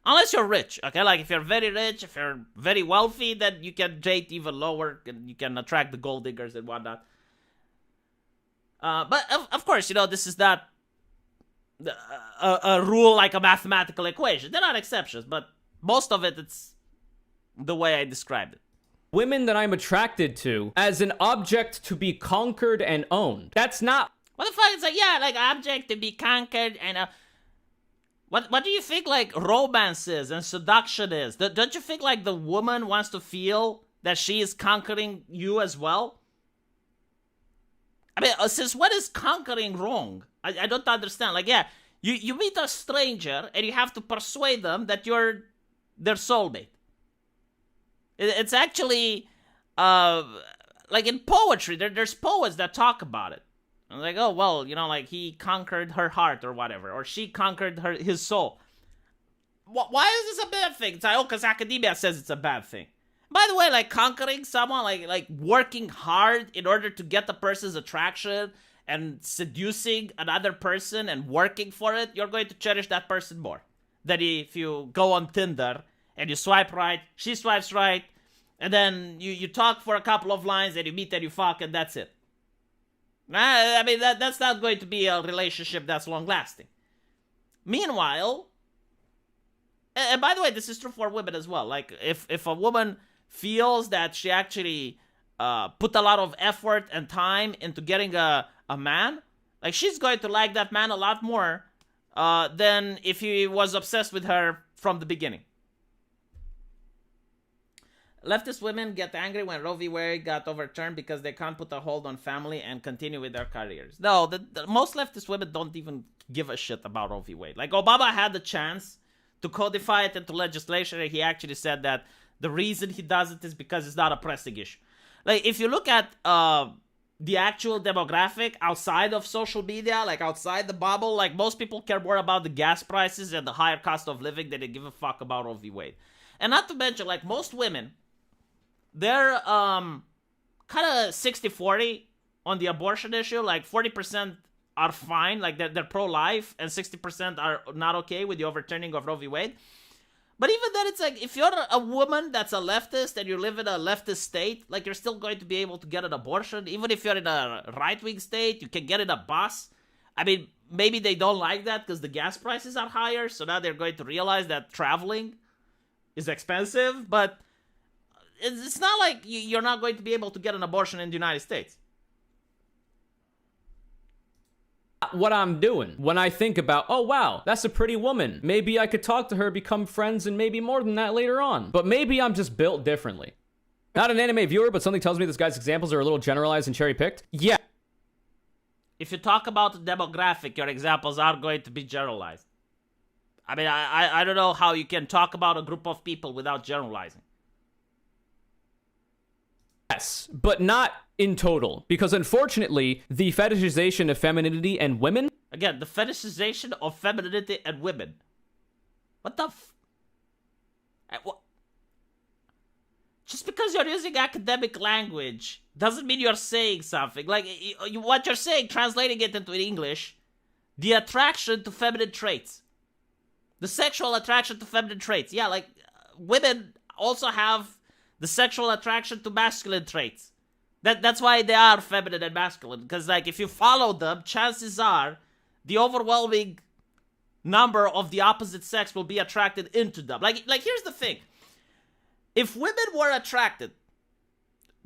Unless you're rich, okay? Like, if you're very rich, if you're very wealthy, then you can date even lower, and you can attract the gold diggers and whatnot. But, of course, you know, this is not a rule like a mathematical equation. There are exceptions, but most of it's the way I described it. Women that I'm attracted to as an object to be conquered and owned. That's not... What the fuck? It's like, yeah, like object to be conquered and... What do you think, like, romance is and seduction is? Don't you think, like, the woman wants to feel that she is conquering you as well? I mean, since when is conquering wrong? I don't understand. Like, yeah, you meet a stranger and you have to persuade them that you're their soulmate. It's actually, like in poetry, there's poets that talk about it. And like, oh, well, you know, like he conquered her heart or whatever, or she conquered his soul. Why is this a bad thing? It's like, oh, because academia says it's a bad thing. By the way, like conquering someone, like working hard in order to get the person's attraction and seducing another person and working for it, you're going to cherish that person more than if you go on Tinder and you swipe right, she swipes right, and then you talk for a couple of lines and you meet and you fuck and that's it. I mean, that's not going to be a relationship that's long-lasting. Meanwhile, and by the way, this is true for women as well. Like, if a woman feels that she actually put a lot of effort and time into getting a man, like, she's going to like that man a lot more than if he was obsessed with her from the beginning. Leftist women get angry when Roe v. Wade got overturned because they can't put a hold on family and continue with their careers. No, most leftist women don't even give a shit about Roe v. Wade. Like, Obama had the chance to codify it into legislation, and he actually said that the reason he doesn't is because it's not a pressing issue. Like, if you look at the actual demographic outside of social media, like outside the bubble, like most people care more about the gas prices and the higher cost of living than they give a fuck about Roe v. Wade. And not to mention, like, most women, they're kind of 60-40 on the abortion issue. Like 40% are fine, like they're pro-life, and 60% are not okay with the overturning of Roe v. Wade. But even then, it's like, if you're a woman that's a leftist and you live in a leftist state, like, you're still going to be able to get an abortion. Even if you're in a right-wing state, you can get in a bus. I mean, maybe they don't like that because the gas prices are higher, so now they're going to realize that traveling is expensive, but it's not like you're not going to be able to get an abortion in the United States. What I'm doing when I think about, oh wow, that's a pretty woman. Maybe I could talk to her, become friends, and maybe more than that later on. But maybe I'm just built differently. Not an anime viewer, but something tells me this guy's examples are a little generalized and cherry-picked. Yeah. If you talk about the demographic, your examples are going to be generalized. I mean, I don't know how you can talk about a group of people without generalizing. Yes, but not in total. Because unfortunately, the fetishization of femininity and women... Again, the fetishization of femininity and women. What the what? Just because you're using academic language doesn't mean you're saying something. Like, what you're saying, translating it into English, the attraction to feminine traits. The sexual attraction to feminine traits. Yeah, like, women also have the sexual attraction to masculine traits. That's why they are feminine and masculine. Because, like, if you follow them, chances are the overwhelming number of the opposite sex will be attracted into them. Like here's the thing. If women were attracted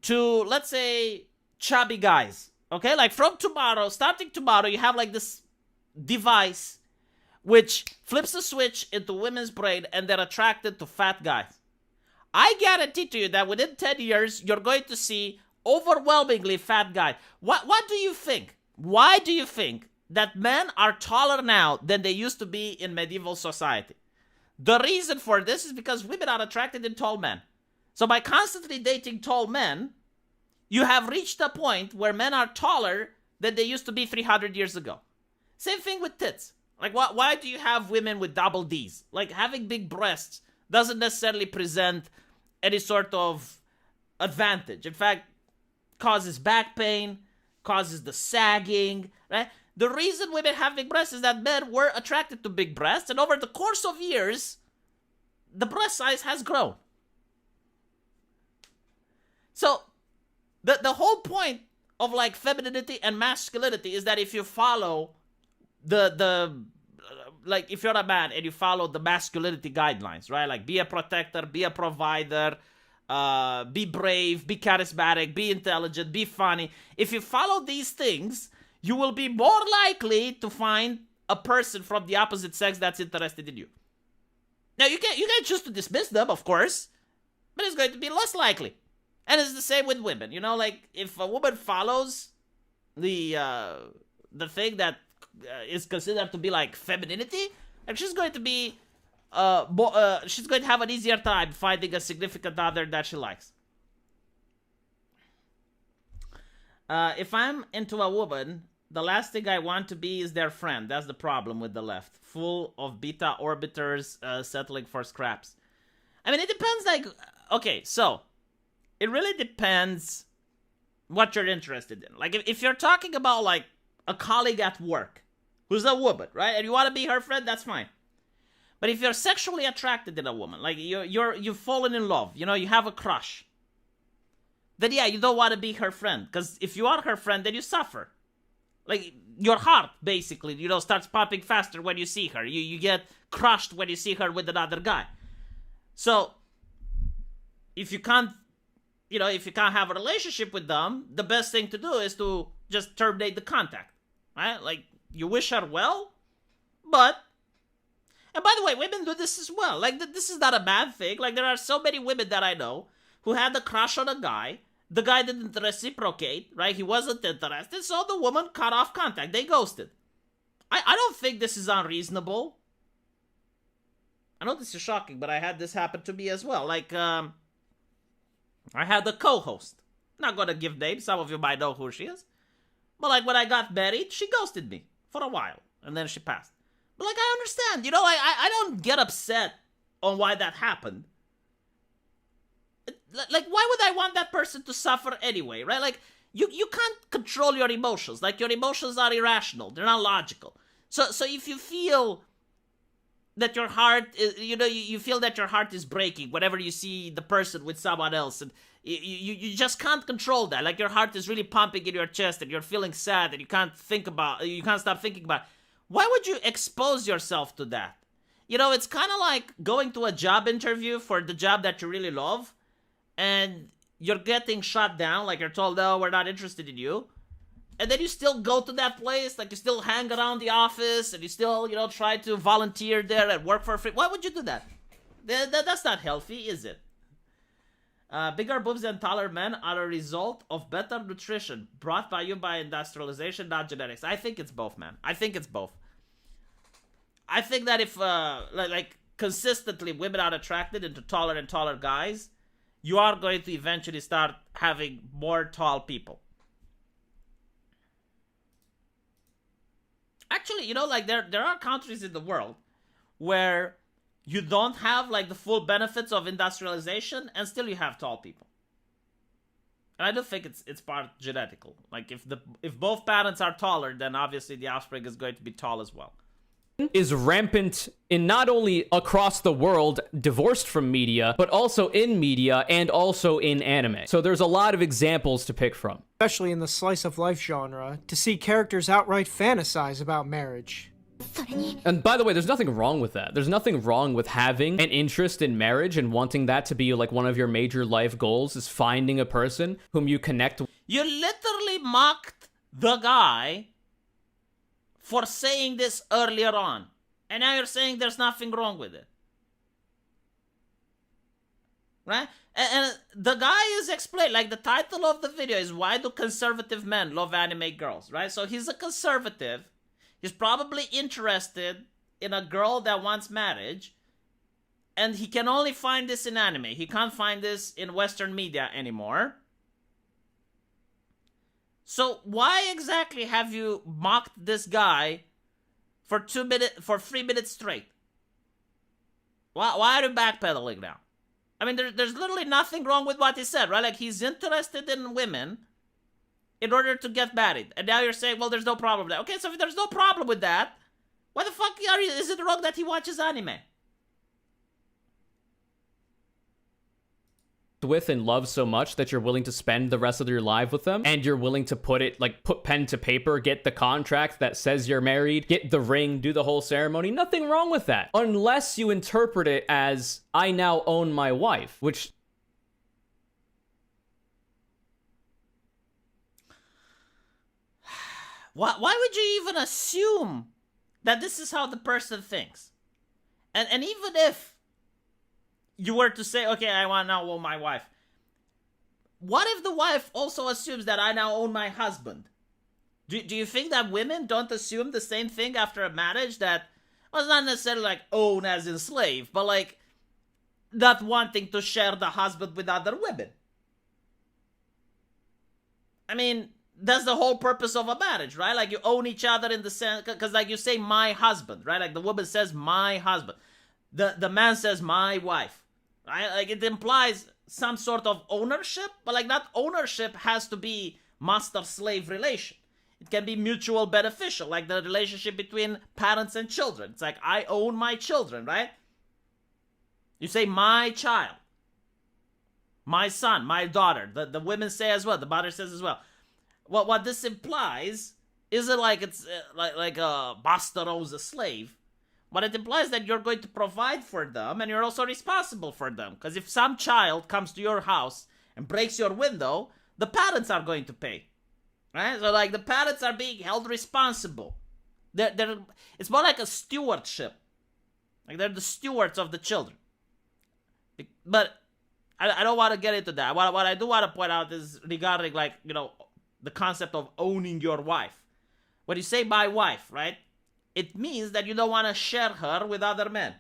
to, let's say, chubby guys, okay? Like, from tomorrow, starting tomorrow, you have, like, this device which flips a switch into women's brain and they're attracted to fat guys. I guarantee to you that within 10 years, you're going to see overwhelmingly fat guys. What do you think? Why do you think that men are taller now than they used to be in medieval society? The reason for this is because women are attracted in tall men. So by constantly dating tall men, you have reached a point where men are taller than they used to be 300 years ago. Same thing with tits. Like, why do you have women with double Ds? Like, having big breasts doesn't necessarily present any sort of advantage. In fact, causes back pain, causes the sagging, right? The reason women have big breasts is that men were attracted to big breasts, and over the course of years, the breast size has grown. So, the whole point of like femininity and masculinity is that if you follow like if you're a man and you follow the masculinity guidelines, right? Like be a protector, be a provider, be brave, be charismatic, be intelligent, be funny. If you follow these things, you will be more likely to find a person from the opposite sex that's interested in you. Now you can choose to dismiss them, of course, but it's going to be less likely. And it's the same with women. You know, like if a woman follows the thing that is considered to be like femininity, and she's going to be she's going to have an easier time finding a significant other that she likes. If I'm into a woman, the last thing I want to be is their friend. That's the problem with the left. Full of beta orbiters settling for scraps. I mean, it depends, like, okay, so it really depends what you're interested in. Like, if you're talking about, like, a colleague at work who's a woman, right? And you want to be her friend, that's fine. But if you're sexually attracted in a woman, like you've fallen in love, you know, you have a crush, then yeah, you don't want to be her friend. Because if you are her friend, then you suffer. Like, your heart, basically, you know, starts pumping faster when you see her. You get crushed when you see her with another guy. So, if you can't have a relationship with them, the best thing to do is to just terminate the contact, right? Like, you wish her well, but... And by the way, women do this as well. Like, this is not a bad thing. Like, there are so many women that I know who had a crush on a guy. The guy didn't reciprocate, right? He wasn't interested, so the woman cut off contact. They ghosted. I don't think this is unreasonable. I know this is shocking, but I had this happen to me as well. Like, I had a co-host. Not gonna give names, some of you might know who she is. But like, when I got married, she ghosted me for a while, and then she passed. But like, I understand, you know, I don't get upset on why that happened. Like, why would I want that person to suffer anyway, right? Like, you can't control your emotions. Like, your emotions are irrational. They're not logical. So if you feel that your heart is, you know, you feel that your heart is breaking whenever you see the person with someone else, and you just can't control that. Like, your heart is really pumping in your chest, and you're feeling sad, and you can't stop thinking about it. Why would you expose yourself to that? You know, it's kind of like going to a job interview for the job that you really love, and you're getting shut down, like you're told, no, we're not interested in you. And then you still go to that place, like you still hang around the office, and you still, you know, try to volunteer there and work for free. Why would you do that? That's not healthy, is it? Bigger boobs and taller men are a result of better nutrition brought by you by industrialization, not genetics. I think it's both, man. I think it's both. I think that if, like consistently women are attracted into taller and taller guys, you are going to eventually start having more tall people. Actually, you know, like there are countries in the world where you don't have like the full benefits of industrialization and still you have tall people. And I do think it's part genetical. Like if both parents are taller, then obviously the offspring is going to be tall as well. Is rampant in not only across the world, divorced from media, but also in media and also in anime. So there's a lot of examples to pick from. Especially in the slice of life genre, to see characters outright fantasize about marriage. And by the way, there's nothing wrong with that. There's nothing wrong with having an interest in marriage and wanting that to be like one of your major life goals, is finding a person whom you connect with. You literally mocked the guy for saying this earlier on. And now you're saying there's nothing wrong with it. Right? And the guy is explained, like the title of the video is Why Do Conservative Men Love Anime Girls, right? So he's a conservative. He's probably interested in a girl that wants marriage. And he can only find this in anime. He can't find this in Western media anymore. So why exactly have you mocked this guy for 3 minutes straight? Why are you backpedaling now? I mean, there's literally nothing wrong with what he said, right? Like, he's interested in women in order to get married. And now you're saying, well, there's no problem with that. Okay, so if there's no problem with that, why the fuck is it wrong that he watches anime? With and love so much that you're willing to spend the rest of your life with them, and you're willing to put pen to paper, get the contract that says you're married, get the ring, do the whole ceremony. Nothing wrong with that, unless you interpret it as I now own my wife, which why would you even assume that this is how the person thinks? And even if you were to say, okay, I want to now own my wife. What if the wife also assumes that I now own my husband? Do you think that women don't assume the same thing after a marriage? That, well, it's not necessarily like own as in slave, but like not wanting to share the husband with other women. I mean, that's the whole purpose of a marriage, right? Like, you own each other in the sense, because like you say my husband, right? Like the woman says my husband. The man says my wife. Right? Like, it implies some sort of ownership, but like that ownership has to be master-slave relation. It can be mutual beneficial, like the relationship between parents and children. It's like, I own my children, right? You say my child, my son, my daughter. The women say as well, the mother says as well. What this implies isn't like it's like a master owns a slave. But it implies that you're going to provide for them and you're also responsible for them. Because if some child comes to your house and breaks your window, the parents are going to pay. Right? So like the parents are being held responsible. It's more like a stewardship. Like they're the stewards of the children. But I don't want to get into that. What I do want to point out is regarding like, you know, the concept of owning your wife. When you say my wife, right? It means that you don't want to share her with other men.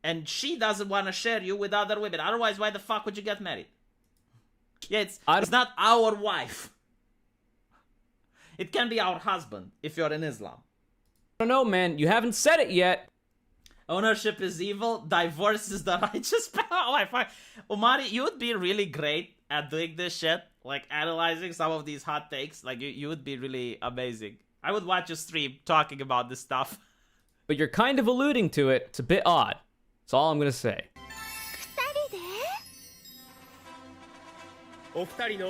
And she doesn't want to share you with other women. Otherwise, why the fuck would you get married? Yeah, it's not our wife. It can be our husband if you're in Islam. I don't know, man. You haven't said it yet. Ownership is evil. Divorce is the righteous path. Oh my fuck. Umari, you would be really great at doing this shit. Like analyzing some of these hot takes. Like you would be really amazing. I would watch a stream talking about this stuff. But you're kind of alluding to it. It's a bit odd. That's all I'm gonna say.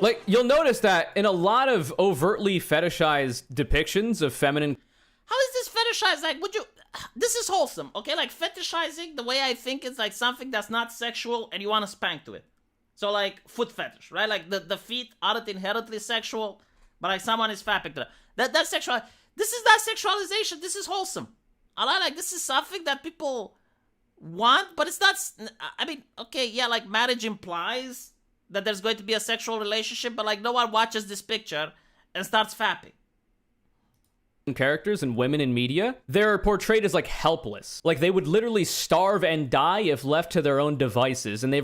Like, you'll notice that in a lot of overtly fetishized depictions of feminine... How is this fetishized? Like, would you... This is wholesome, okay? Like, fetishizing, the way I think, is like something that's not sexual and you want to spank to it. So, like, foot fetish, right? Like, the feet aren't inherently sexual, but like someone is fapping to them. That's sexual. This is not sexualization. This is wholesome. Like, this is something that people want, but it's not... I mean, okay, yeah, like, marriage implies that there's going to be a sexual relationship, but like, no one watches this picture and starts fapping. Characters and women in media, they're portrayed as like helpless. Like they would literally starve and die if left to their own devices, and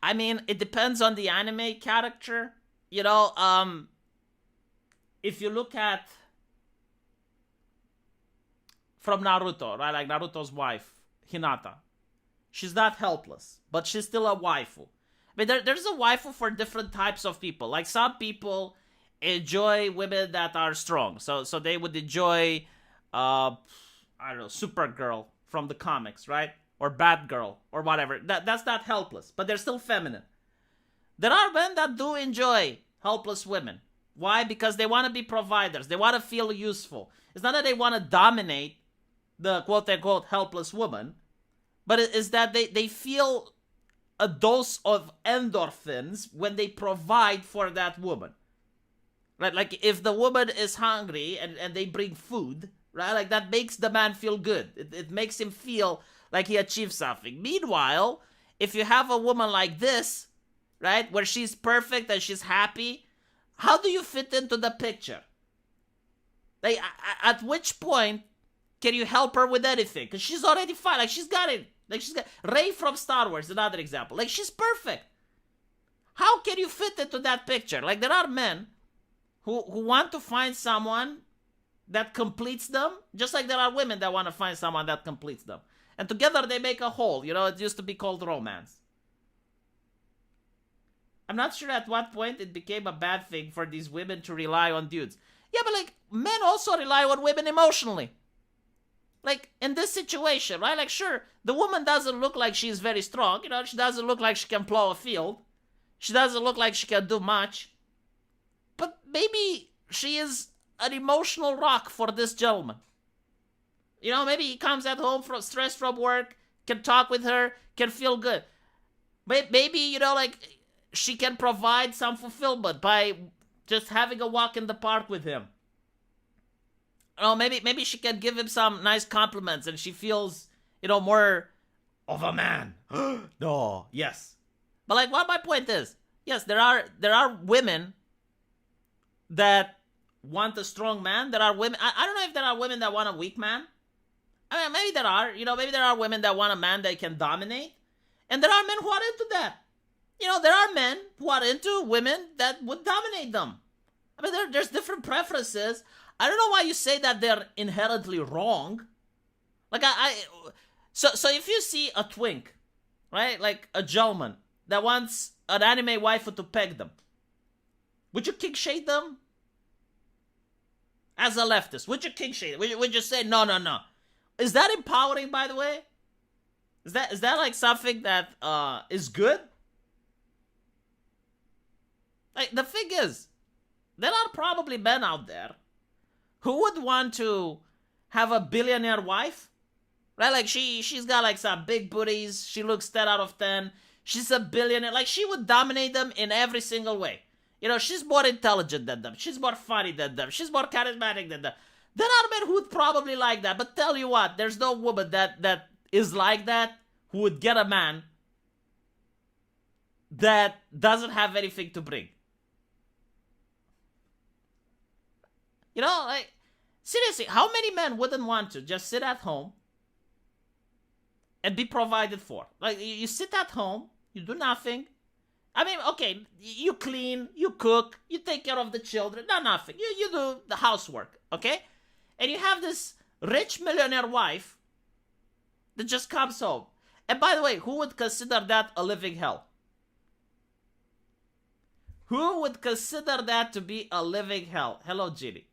I mean, it depends on the anime character. You know, if you look at from Naruto, right? Like Naruto's wife, Hinata. She's not helpless, but she's still a waifu. I mean, there's a waifu for different types of people. Like, some people enjoy women that are strong. So they would enjoy, I don't know, Supergirl from the comics, right? Or Batgirl, or whatever. That's not helpless, but they're still feminine. There are men that do enjoy helpless women. Why? Because they want to be providers. They want to feel useful. It's not that they want to dominate the quote-unquote helpless woman, but it is that they feel a dose of endorphins when they provide for that woman. right? Like if the woman is hungry and they bring food, right? Like that makes the man feel good. It makes him feel like he achieved something. Meanwhile, if you have a woman like this, right, where she's perfect and she's happy, how do you fit into the picture? Like, at which point can you help her with anything? Because she's already fine. Like, she's got it. Like, she's got... Rey from Star Wars, another example. Like, she's perfect. How can you fit into that picture? Like, there are men who want to find someone that completes them, just like there are women that want to find someone that completes them. And together they make a whole. You know, it used to be called romance. I'm not sure at what point it became a bad thing for these women to rely on dudes. Yeah, but like, men also rely on women emotionally. Like, in this situation, right? Like, sure, the woman doesn't look like she's very strong. You know, she doesn't look like she can plow a field. She doesn't look like she can do much. But maybe she is an emotional rock for this gentleman. You know, maybe he comes at home from stressed from work, can talk with her, can feel good. Maybe, you know, like, she can provide some fulfillment by just having a walk in the park with him. Oh, maybe she can give him some nice compliments and she feels, you know, more of a man. No, yes. But like, what my point is, yes, there are women that want a strong man. There are women, I don't know if there are women that want a weak man. I mean, maybe there are, you know, maybe there are women that want a man that can dominate. And there are men who are into that. You know, there are men who are into women that would dominate them. I mean, there's different preferences. I don't know why you say that they're inherently wrong. Like, so if you see a twink, right, like a gentleman that wants an anime waifu to peg them, would you kink shade them? As a leftist, would you kink shade them? Would you say, no? Is that empowering, by the way? Is that like something that is good? Like, the thing is, there are probably men out there who would want to have a billionaire wife, right? Like, she's got like some big booties. She looks 10 out of 10. She's a billionaire. Like, she would dominate them in every single way. You know, she's more intelligent than them. She's more funny than them. She's more charismatic than them. There are men who would probably like that. But tell you what, there's no woman that is like that who would get a man that doesn't have anything to bring. You know, like, seriously, how many men wouldn't want to just sit at home and be provided for? Like, you sit at home, you do nothing. I mean, okay, you clean, you cook, you take care of the children, nothing. You do the housework, okay? And you have this rich millionaire wife that just comes home. And by the way, who would consider that a living hell? Who would consider that to be a living hell? Hello, Ginny.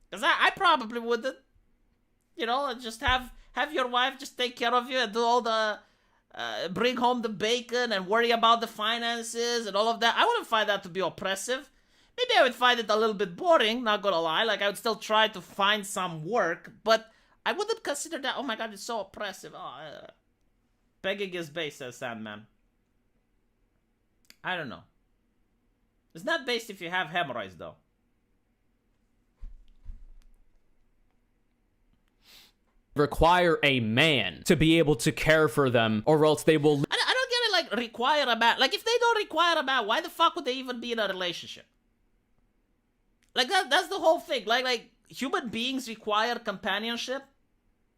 Because I probably wouldn't. You know, just have your wife just take care of you and do all the... bring home the bacon and worry about the finances and all of that. I wouldn't find that to be oppressive. Maybe I would find it a little bit boring, not gonna lie. Like, I would still try to find some work, but I wouldn't consider that, oh my god, it's so oppressive. Begging is base, says Sandman. I don't know. It's not based if you have hemorrhoids, though. Require a man to be able to care for them, or else they will... I don't get it, like, require a man. Like, if they don't require a man, why the fuck would they even be in a relationship? Like, that's the whole thing. Like, human beings require companionship.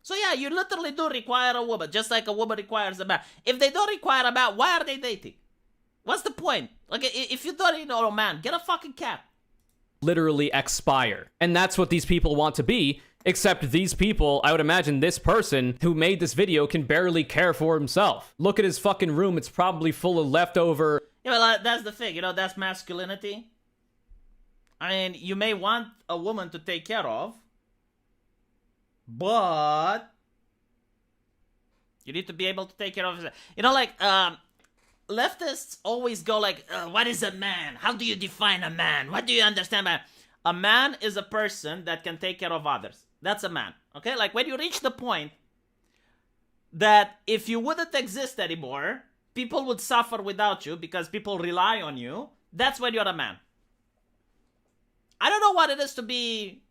So yeah, you literally do require a woman, just like a woman requires a man. If they don't require a man, why are they dating? What's the point? Like, if you don't need a man, get a fucking cat. Literally expire. And that's what these people want to be, except these people, I would imagine this person who made this video can barely care for himself. Look at his fucking room, it's probably full of leftover... Yeah, well, that's the thing, you know, that's masculinity. I mean, you may want a woman to take care of, but you need to be able to take care of yourself. You know, like, leftists always go like, what is a man? How do you define a man? What do you understand by a man? Is a person that can take care of others. That's a man, okay? Like, when you reach the point that if you wouldn't exist anymore, people would suffer without you because people rely on you, that's when you're a man. I don't know what it is to be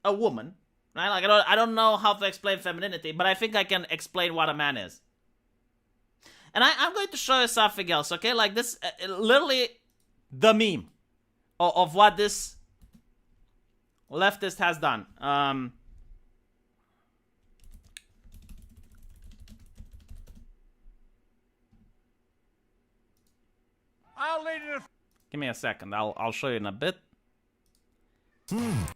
a woman, right? Like I don't know how to explain femininity, but I think I can explain what a man is. And I'm going to show you something else, okay? Like this, literally the meme of what this leftist has done. Give me a second. I'll show you in a bit.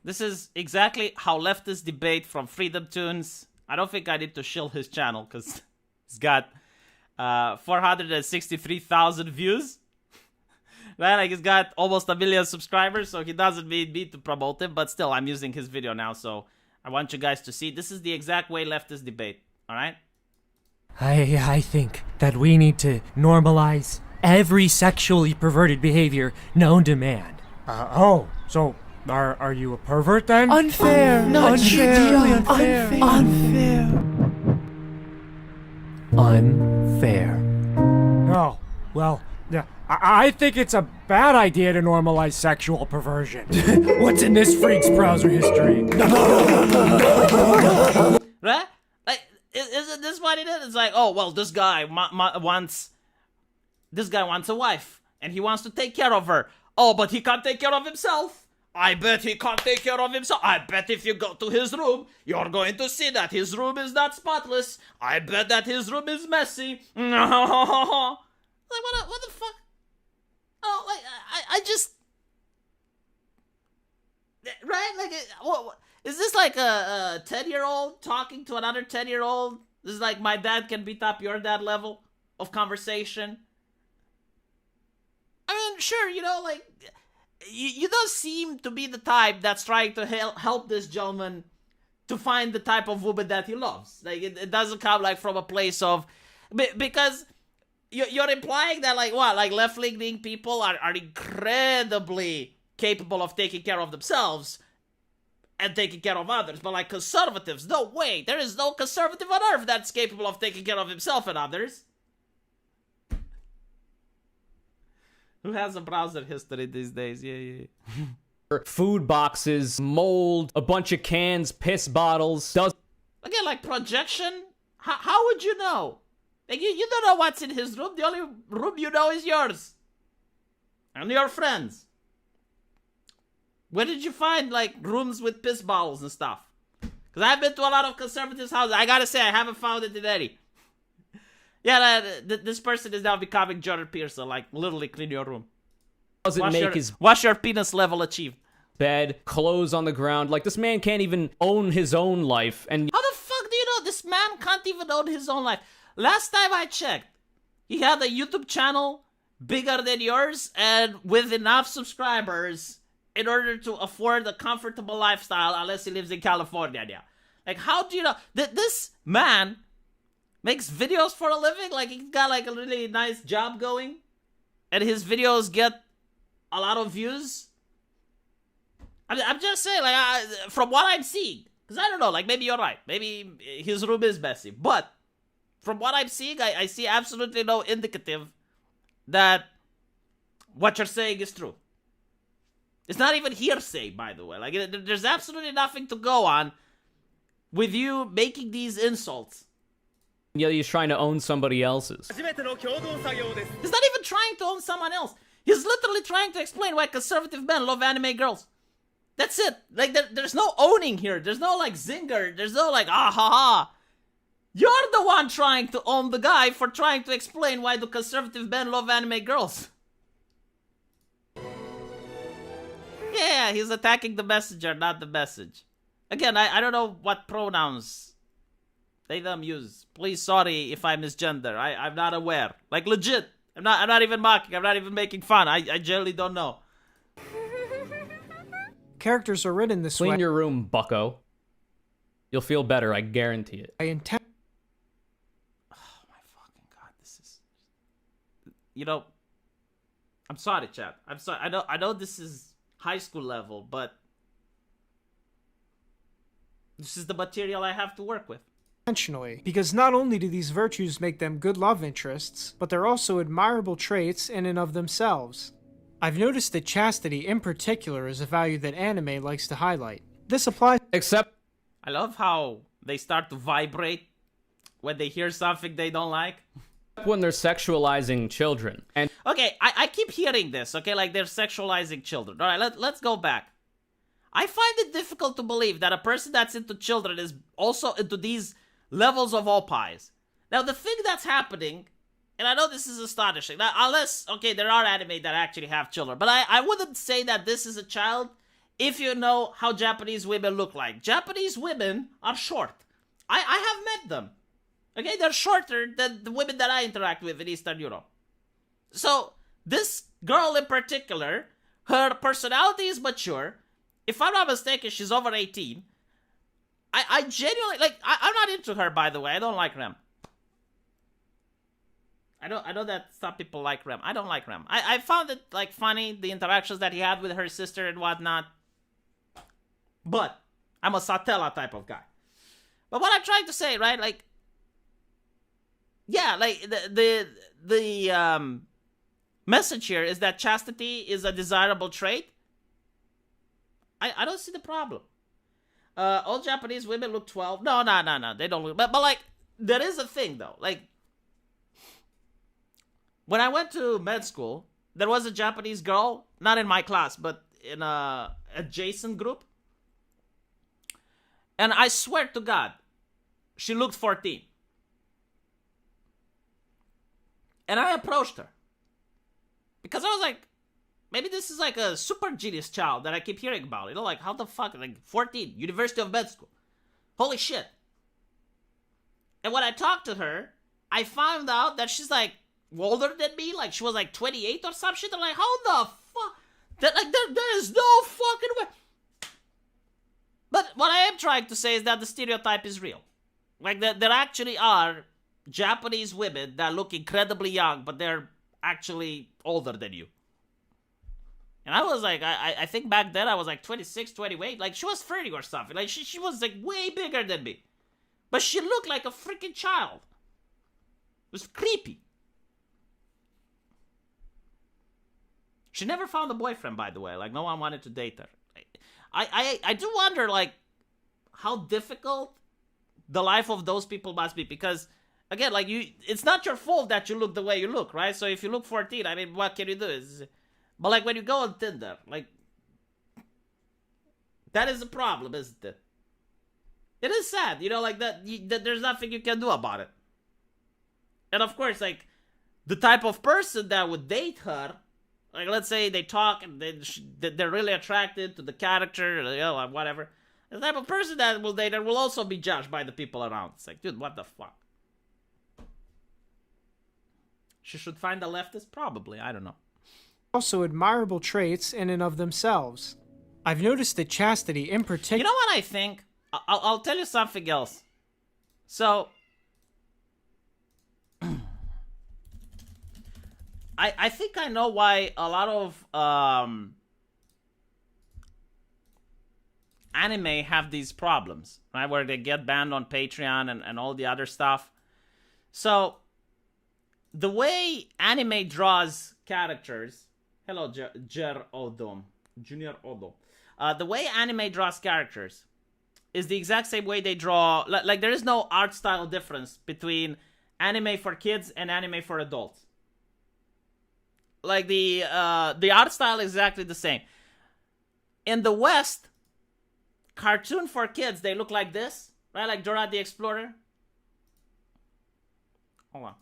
This is exactly how leftists debate from Freedom Tunes. I don't think I need to shill his channel because he's got 463,000 views. Right? Like he's got almost 1 million subscribers, so he doesn't need me to promote him. But still, I'm using his video now, so I want you guys to see. This is the exact way leftists debate. All right? I think that we need to normalize every sexually perverted behavior known to man. So are you a pervert then? Unfair! Not Unfair! unfair. Unfair. Oh, well, yeah. I think it's a bad idea to normalize sexual perversion. What's in this freak's browser history? Right? Like, isn't this what it is? It's like, oh, well, this guy wants a wife, and he wants to take care of her. Oh, but he can't take care of himself. I bet he can't take care of himself. I bet if you go to his room, you're going to see that his room is not spotless. I bet that his room is messy. Like, what the fuck? Oh, like, I just... Right? Like, what, is this like a 10-year-old talking to another 10-year-old? This is like my dad can beat up your dad level of conversation? I mean, sure, you know, like... You don't seem to be the type that's trying to help this gentleman to find the type of woman that he loves. Like, it doesn't come, like, from a place of... Because you're implying that, like, what? Like, left-leaning people are incredibly capable of taking care of themselves and taking care of others. But, like, conservatives, no way. There is no conservative on earth that's capable of taking care of himself and others. Who has a browser history these days? Yeah. Food boxes, mold, a bunch of cans, piss bottles. Again, like projection? How would you know? Like, you don't know what's in his room. The only room you know is yours. And your friends. Where did you find, like, rooms with piss bottles and stuff? Because I've been to a lot of conservatives' houses. I gotta say, I haven't found it in any. Yeah, this person is now becoming Jordan Peterson, like, literally clean your room. What's your penis level achieved? Bed, clothes on the ground. Like, this man can't even own his own life. And how the fuck do you know this man can't even own his own life? Last time I checked, he had a YouTube channel bigger than yours and with enough subscribers in order to afford a comfortable lifestyle unless he lives in California now. Like, how do you know that this man makes videos for a living? Like, he's got, like, a really nice job going, and his videos get a lot of views. I'm just saying, like, from what I'm seeing, because I don't know, like, maybe you're right. Maybe his room is messy. But from what I'm seeing, I see absolutely no indicative that what you're saying is true. It's not even hearsay, by the way. Like, there's absolutely nothing to go on with you making these insults. yeah, he's trying to own somebody else's. He's not even trying to own someone else. He's literally trying to explain why conservative men love anime girls. That's it. Like, there's no owning here. There's no, like, zinger. There's no, like, ah, ha, ha. You're the one trying to own the guy for trying to explain why the conservative men love anime girls. Yeah, he's attacking the messenger, not the message. Again, I don't know what pronouns they them use. Please, sorry if I misgender. I'm not aware. Like, legit. I'm not even mocking. I'm not even making fun. I genuinely don't know. Characters are written this way. Clean your room, bucko. You'll feel better, I guarantee it. I intend. Oh my fucking god, this is... You know, I'm sorry, chat. I'm sorry. I know this is high school level, but this is the material I have to work with. Intentionally, because not only do these virtues make them good love interests, but they're also admirable traits in and of themselves. I've noticed that chastity in particular is a value that anime likes to highlight. This applies Except I love how they start to vibrate when they hear something they don't like. when they're sexualizing children. And Okay, I keep hearing this, okay? Like they're sexualizing children. All right, let's go back. I find it difficult to believe that a person that's into children is also into these levels of all pies. Now, the thing that's happening, and I know this is astonishing, now, unless, okay, there are anime that actually have children, but I wouldn't say that this is a child if you know how Japanese women look like. Japanese women are short. I have met them. Okay, they're shorter than the women that I interact with in Eastern Europe. So, this girl in particular, her personality is mature. If I'm not mistaken, she's over 18. I genuinely, like, I'm not into her, by the way. I don't like Rem. I know that some people like Rem. I don't like Rem. I found it, like, funny, the interactions that he had with her sister and whatnot. But I'm a Satella type of guy. But what I'm trying to say, right, like, yeah, like, the message here is that chastity is a desirable trait. I don't see the problem. All Japanese women look 12. No, they don't look. But like, there is a thing, though. Like, when I went to med school, there was a Japanese girl, not in my class, but in a adjacent group. And I swear to God, she looked 14. And I approached her. Because I was like, maybe this is like a super genius child that I keep hearing about. You know, like, how the fuck? Like, 14, University of Med School. Holy shit. And when I talked to her, I found out that she's, like, older than me. Like, she was, like, 28 or some shit. I'm like, how the fuck? There is no fucking way. But what I am trying to say is that the stereotype is real. Like, there actually are Japanese women that look incredibly young, but they're actually older than you. And I was like, I think back then I was like 26, 28. Like, she was 30 or something. Like, she was like way bigger than me. But she looked like a freaking child. It was creepy. She never found a boyfriend, by the way. Like, no one wanted to date her. I do wonder, like, how difficult the life of those people must be. Because, again, like, it's not your fault that you look the way you look, right? So if you look 14, I mean, what can you do? But, like, when you go on Tinder, like, that is a problem, isn't it? It is sad, you know, like, that there's nothing you can do about it. And, of course, like, the type of person that would date her, like, let's say they talk and they're really attracted to the character, you know, like, whatever. The type of person that will date her will also be judged by the people around. It's like, dude, what the fuck? She should find a leftist? Probably, I don't know. also admirable traits in and of themselves. I've noticed that chastity in particular... You know what I think? I'll tell you something else. So... I think I know why a lot of anime have these problems, right? Where they get banned on Patreon and all the other stuff. So, the way anime draws characters... Hello, Junior Odo. The way anime draws characters is the exact same way they draw... Like, there is no art style difference between anime for kids and anime for adults. Like, the art style is exactly the same. In the West, cartoon for kids, they look like this, right? Like Dora the Explorer. Hold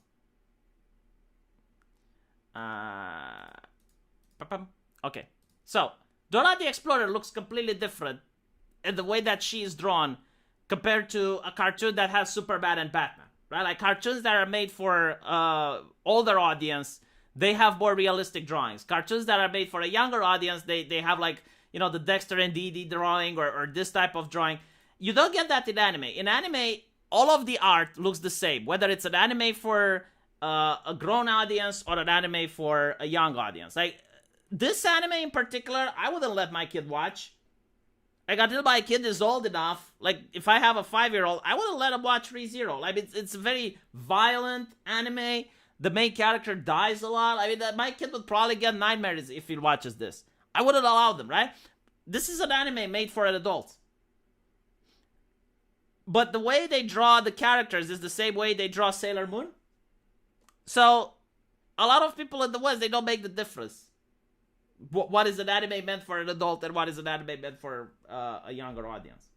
on. Okay. So, Dora the Explorer looks completely different in the way that she is drawn compared to a cartoon that has Superman and Batman, right? Like, cartoons that are made for older audience, they have more realistic drawings. Cartoons that are made for a younger audience, they have, like, you know, the Dexter and Dee Dee drawing or this type of drawing. You don't get that in anime. In anime, all of the art looks the same, whether it's an anime for a grown audience or an anime for a young audience. Like, this anime in particular, I wouldn't let my kid watch. Like, until my kid is old enough, like, if I have a 5-year-old, I wouldn't let him watch ReZero. Like, it's a very violent anime. the main character dies a lot. I mean, my kid would probably get nightmares if he watches this. I wouldn't allow them, right? This is an anime made for an adult. But the way they draw the characters is the same way they draw Sailor Moon. So, a lot of people in the West, they don't make the difference. What is an anime meant for an adult and what is an anime meant for a younger audience?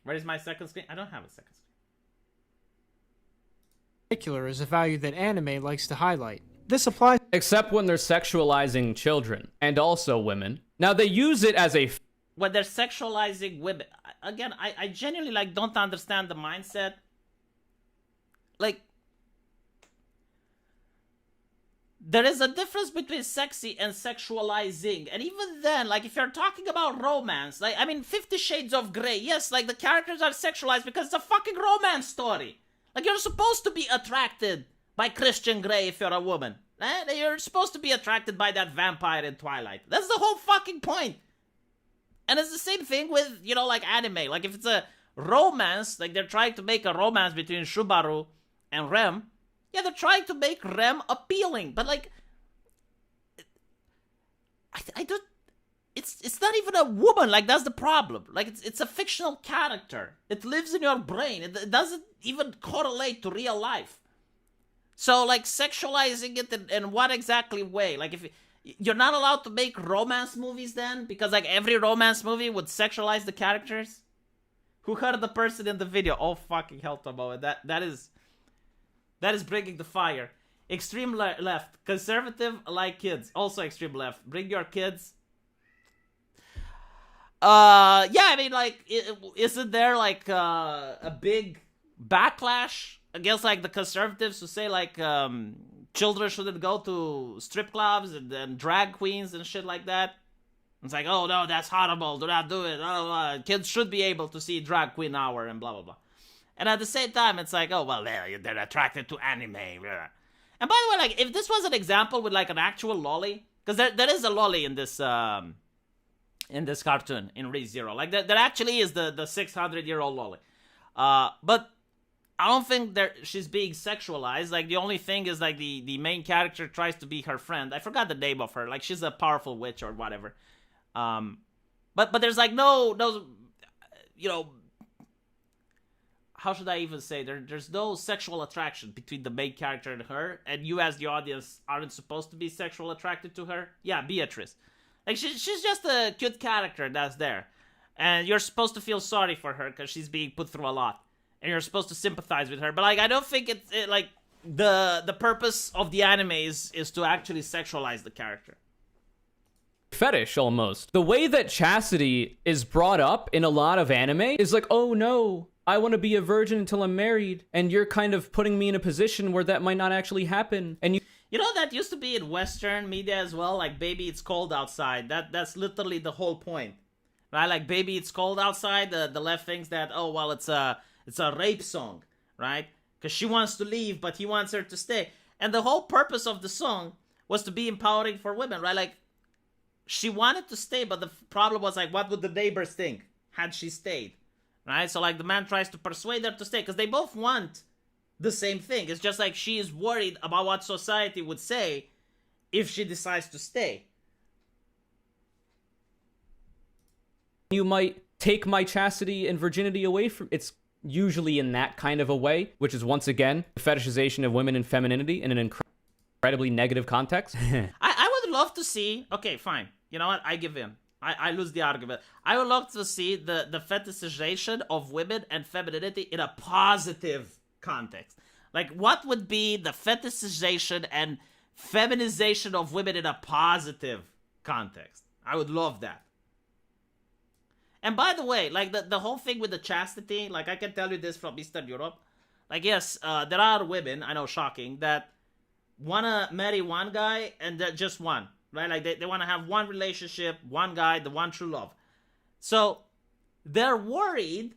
Where is my second screen? I don't have a second screen. Particular is a value that anime likes to highlight. This applies Except when they're sexualizing children and also women. Now they use it as a when they're sexualizing women. Again, I genuinely like don't understand the mindset. Like, there is a difference between sexy and sexualizing. And even then, like, if you're talking about romance, like, I mean, 50 Shades of Grey, yes, like, the characters are sexualized because it's a fucking romance story. Like, you're supposed to be attracted by Christian Grey if you're a woman. You're supposed to be attracted by that vampire in Twilight. That's the whole fucking point. And it's the same thing with, you know, like, anime. Like, if it's a romance, like, they're trying to make a romance between Subaru and Rem, yeah, they're trying to make Rem appealing, but like, I don't. It's not even a woman. Like, that's the problem. Like, it's a fictional character. It lives in your brain. It doesn't even correlate to real life. So, like, sexualizing it in what exactly way? Like, if you're not allowed to make romance movies, then because like every romance movie would sexualize the characters. Who heard the person in the video? Oh fucking hell, Tomo. That is bringing the fire. Extreme left. Conservative like kids. Also extreme left. Bring your kids. Yeah, I mean, like, isn't there, like, a big backlash against, like, the conservatives who say, like, children shouldn't go to strip clubs and drag queens and shit like that? It's like, oh, no, that's horrible. Do not do it. Kids should be able to see Drag Queen Hour and blah, blah, blah. And at the same time, it's like, oh, well, they're attracted to anime. Blah. And by the way, like, if this was an example with, like, an actual lolly, because there is a lolly in this cartoon, in ReZero. Like, there actually is the 600-year-old lolly. But I don't think she's being sexualized. Like, the only thing is, like, the main character tries to be her friend. I forgot the name of her. Like, she's a powerful witch or whatever. But there's, like, no, you know, how should I even say? There's no sexual attraction between the main character and her, and you as the audience aren't supposed to be sexual attracted to her. Yeah, Beatrice. Like, she's just a cute character that's there. And you're supposed to feel sorry for her because she's being put through a lot. And you're supposed to sympathize with her. But, like, I don't think it like, the purpose of the anime is to actually sexualize the character. fetish almost. The way that chastity is brought up in a lot of anime is like, oh no, I want to be a virgin until I'm married, and you're kind of putting me in a position where that might not actually happen. And you know, that used to be in Western media as well, like, baby, it's cold outside. That's literally the whole point, right? Like, baby, it's cold outside. The left thinks that, oh, well, it's a rape song, right? Because she wants to leave, but he wants her to stay. And the whole purpose of the song was to be empowering for women, right? Like, she wanted to stay, but the problem was, like, what would the neighbors think had she stayed, right? So, like, the man tries to persuade her to stay, because they both want the same thing. It's just, like, she is worried about what society would say if she decides to stay. you might take my chastity and virginity away from... It's usually in that kind of a way, which is, once again, fetishization of women and femininity in an incredibly negative context. I would love to see... Okay, fine. You know what? I give in. I lose the argument. I would love to see the fetishization of women and femininity in a positive context. Like, what would be the fetishization and feminization of women in a positive context? I would love that. And by the way, like, the whole thing with the chastity, like, I can tell you this from Eastern Europe. Like, yes, there are women, I know, shocking, that want to marry one guy and just one, right? Like, they want to have one relationship, one guy, the one true love. So, they're worried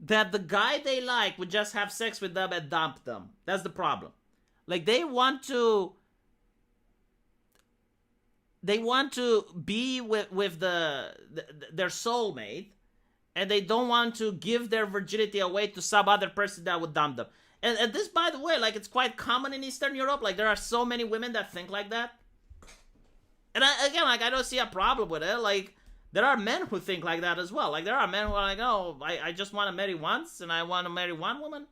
that the guy they like would just have sex with them and dump them. That's the problem. Like, they want to be with their soulmate, and they don't want to give their virginity away to some other person that would dump them. And this, by the way, like, it's quite common in Eastern Europe. Like, there are so many women that think like that. And I don't see a problem with it. Like, there are men who think like that as well. Like, there are men who are like, oh, I just want to marry once, and I want to marry one woman.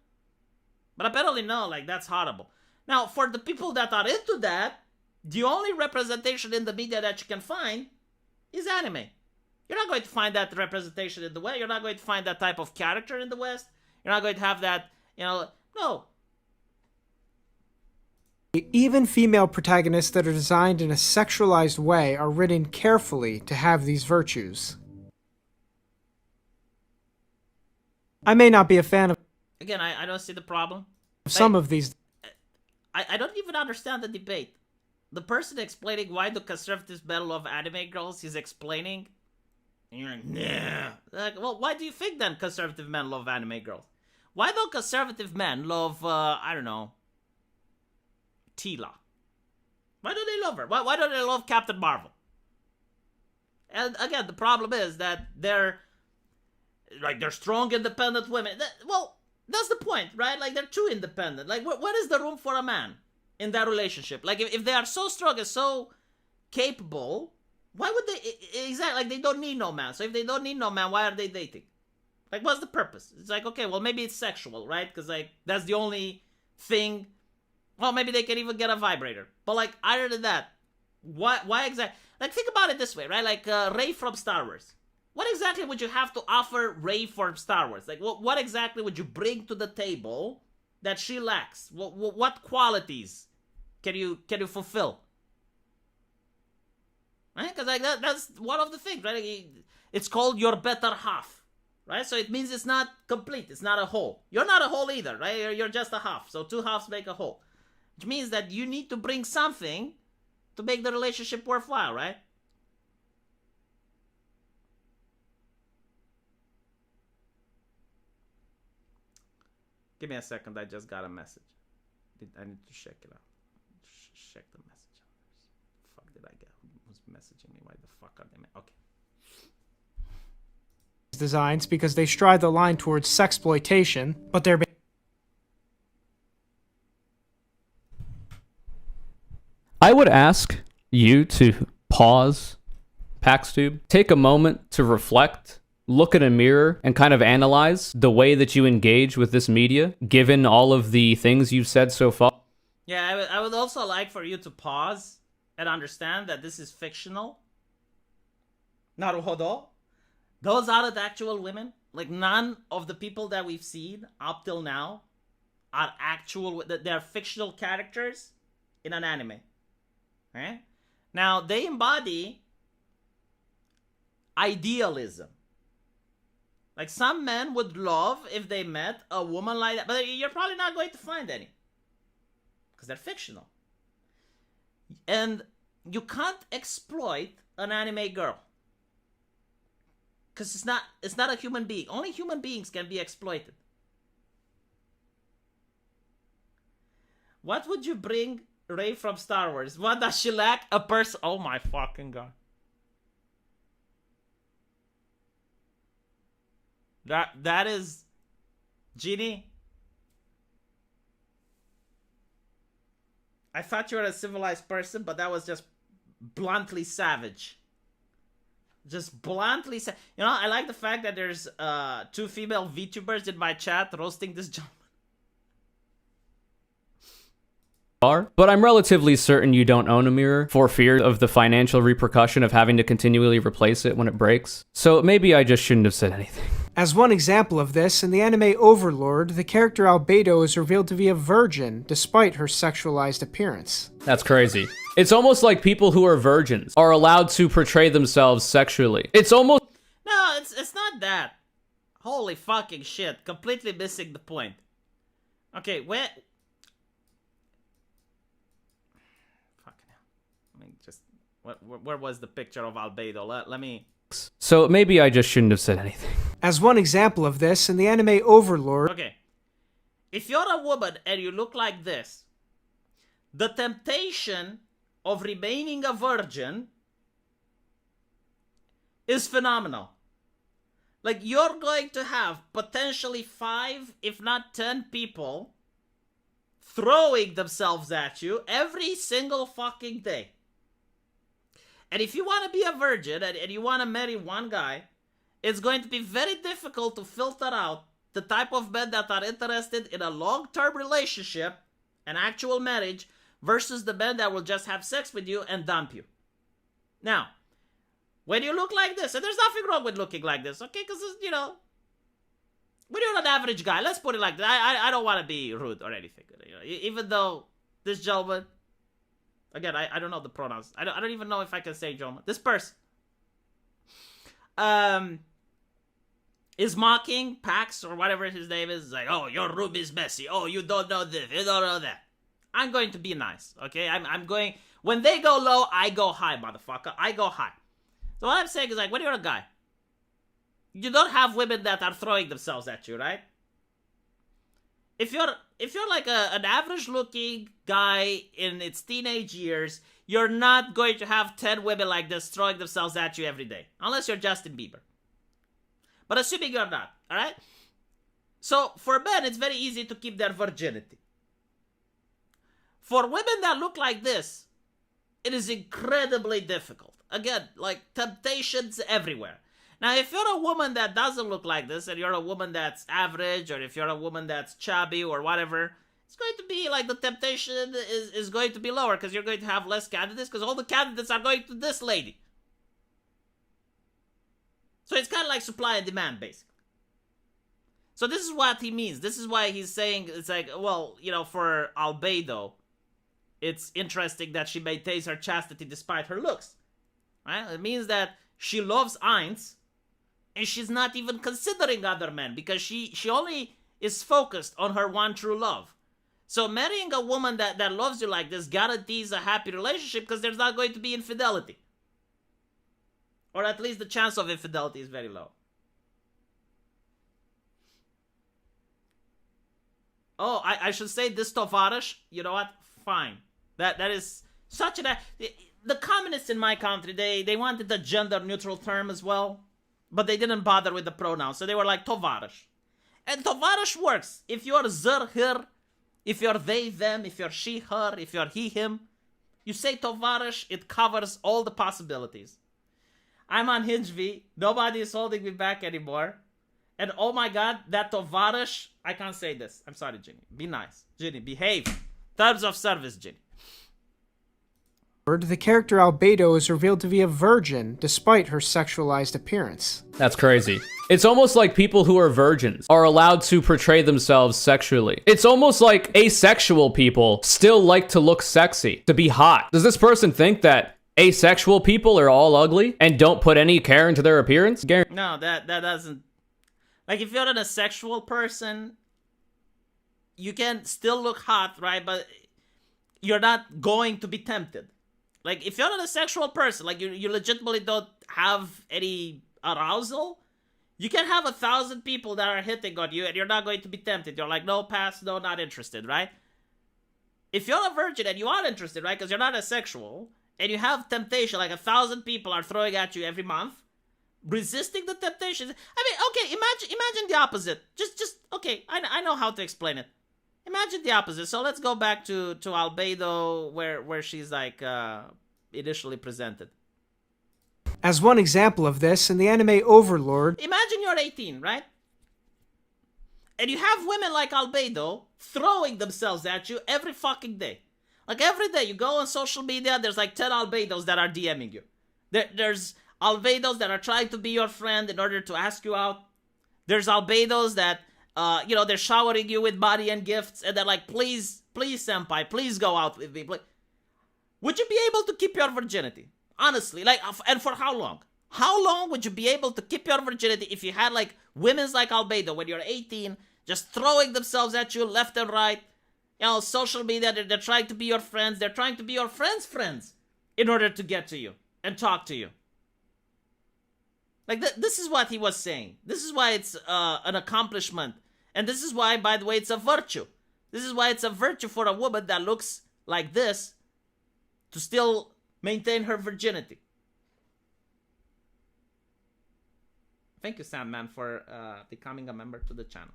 But apparently, no, like, that's horrible. Now, for the people that are into that, the only representation in the media that you can find is anime. You're not going to find that representation in the West. You're not going to find that type of character in the West. You're not going to have that, no. Even female protagonists that are designed in a sexualized way are written carefully to have these virtues. I may not be a fan of Again, I don't see the problem. some of these. I don't even understand the debate. The person explaining why the conservatives men love anime girls, he's explaining. And you're like, nah. Like, well, why do you think then conservative men love anime girls? Why don't conservative men love, I don't know, Tila? Why do they love her? Why don't they love Captain Marvel? And again, the problem is that they're strong, independent women. That's the point, right? Like, they're too independent. Like, what is the room for a man in that relationship? Like, if they are so strong and so capable, why would they? Exactly, like, they don't need no man. So if they don't need no man, why are they dating? Like, what's the purpose? It's like, okay, well, maybe it's sexual, right? Because, like, that's the only thing. Well, maybe they can even get a vibrator. But, like, other than that, why exactly? Like, think about it this way, right? Like, Rey from Star Wars. What exactly would you have to offer Rey from Star Wars? Like, what exactly would you bring to the table that she lacks? What qualities can you fulfill? Right? Because, like, that's one of the things, right? It's called your better half. Right? So it means it's not complete. It's not a whole. You're not a whole either, right? You're just a half. So two halves make a whole. Which means that you need to bring something to make the relationship worthwhile, right? Give me a second. I just got a message. I need to check it out. Check the message. The fuck did I get? Who's messaging me? Why the fuck are they? Okay. Designs because they stride the line towards sexploitation, but they're I would ask you to pause, PaxTube, take a moment to reflect, look in a mirror, and kind of analyze the way that you engage with this media, given all of the things you've said so far. Yeah, I would also like for you to pause and understand that this is fictional. Naruhodo. Those aren't actual women. Like, none of the people that we've seen up till now are actual. They're fictional characters in an anime. Right? Now, they embody idealism. Like, some men would love if they met a woman like that. But you're probably not going to find any. Because they're fictional. And you can't exploit an anime girl. Because it's not a human being. Only human beings can be exploited. What would you bring Rey from Star Wars? What does she lack? A person. Oh my fucking god. That is Genie. I thought you were a civilized person, but that was just bluntly savage. Just bluntly say, I like the fact that there's two female Vtubers in my chat roasting this gentleman. But I'm relatively certain you don't own a mirror for fear of the financial repercussion of having to continually replace it when it breaks. So maybe I just shouldn't have said anything. As one example of this, in the anime Overlord, the character Albedo is revealed to be a virgin despite her sexualized appearance. That's crazy. It's almost like people who are virgins are allowed to portray themselves sexually. It's almost... No, it's not that. Holy fucking shit. Completely missing the point. Okay, where... Fucking hell. I mean, just... Where was the picture of Albedo? Let me... So maybe I just shouldn't have said anything. As one example of this, in the anime Overlord... Okay. If you're a woman and you look like this, the temptation of remaining a virgin is phenomenal. Like, you're going to have potentially 5, if not 10 people throwing themselves at you every single fucking day. And if you want to be a virgin and you want to marry one guy, it's going to be very difficult to filter out the type of men that are interested in a long-term relationship, an actual marriage, versus the men that will just have sex with you and dump you. Now, when you look like this, and there's nothing wrong with looking like this, okay? Because, you know, when you're an average guy, let's put it like that. I don't want to be rude or anything. You know, even though this gentleman, again, I don't know the pronouns. I don't even know if I can say gentleman. This person is mocking Pax or whatever his name is. Like, oh, your room is messy. Oh, you don't know this. You don't know that. I'm going to be nice, okay? I'm going... When they go low, I go high, motherfucker. I go high. So what I'm saying is, like, when you're a guy, you don't have women that are throwing themselves at you, right? If you're like an average-looking guy in its teenage years, you're not going to have 10 women like this throwing themselves at you every day. Unless you're Justin Bieber. But assuming you're not, alright? So, for men, it's very easy to keep their virginity. For women that look like this, it is incredibly difficult. Again, like, temptations everywhere. Now, if you're a woman that doesn't look like this, and you're a woman that's average, or if you're a woman that's chubby, or whatever, it's going to be, like, the temptation is going to be lower, because you're going to have less candidates, because all the candidates are going to this lady. So it's kind of like supply and demand, basically. So this is what he means. This is why he's saying, it's like, well, you know, for Albedo, it's interesting that she maintains her chastity despite her looks. Right? It means that she loves Eins, and she's not even considering other men, because she only is focused on her one true love. So marrying a woman that loves you like this guarantees a happy relationship, because there's not going to be infidelity. Or at least the chance of infidelity is very low. Oh, I should say this Tovarish, you know what? Fine. That is such a... The communists in my country, they wanted a gender-neutral term as well, but they didn't bother with the pronouns, so they were like Tovarish. And Tovarish works. If you're zer, her, if you're they, them, if you're she, her, if you're he, him, you say Tovarish, it covers all the possibilities. I'm on Hinge V. Nobody is holding me back anymore. And oh my god, that Tovarish... I can't say this. I'm sorry, Ginny. Be nice. Ginny, behave. Terms of service, Ginny. The character Albedo is revealed to be a virgin despite her sexualized appearance. That's crazy. It's almost like people who are virgins are allowed to portray themselves sexually. It's almost like asexual people still like to look sexy, to be hot. Does this person think that asexual people are all ugly and don't put any care into their appearance? No, that doesn't... Like, if you're an asexual person, you can still look hot, right? But you're not going to be tempted. Like, if you're an asexual person, like, you legitimately don't have any arousal, you can have 1,000 people that are hitting on you, and you're not going to be tempted. You're like, no, pass, no, not interested, right? If you're a virgin and you are interested, right, because you're not asexual, and you have temptation, like 1,000 people are throwing at you every month, resisting the temptation. I mean, okay, imagine the opposite. Just okay, I know how to explain it. Imagine the opposite. So let's go back to Albedo, where she's like initially presented. As one example of this, in the anime Overlord... Imagine you're 18, right? And you have women like Albedo throwing themselves at you every fucking day. Like, every day you go on social media, there's like 10 Albedos that are DMing you. There's Albedos that are trying to be your friend in order to ask you out. There's Albedos that... they're showering you with money and gifts, and they're like, please, senpai, please go out with me. Would you be able to keep your virginity? Honestly, like, and for how long? How long would you be able to keep your virginity if you had, like, women's like Albedo, when you're 18, just throwing themselves at you left and right? You know, social media, they're trying to be your friends. They're trying to be your friends in order to get to you and talk to you. Like, this is what he was saying. This is why it's an accomplishment. And this is why, by the way, it's a virtue. This is why it's a virtue for a woman that looks like this to still maintain her virginity. Thank you, Sandman, for becoming a member to the channel.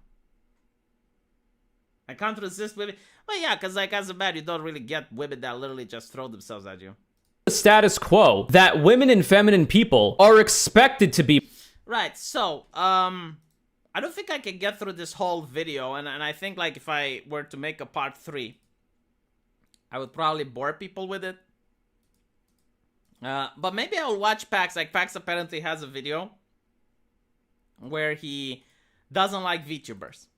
I can't resist women. Well, yeah, because like as a man, you don't really get women that literally just throw themselves at you. The status quo that women and feminine people are expected to be. Right, so, I don't think I can get through this whole video, and I think, like, if I were to make a part 3, I would probably bore people with it. But maybe I'll watch Pax. Like, Pax apparently has a video where he doesn't like Vtubers.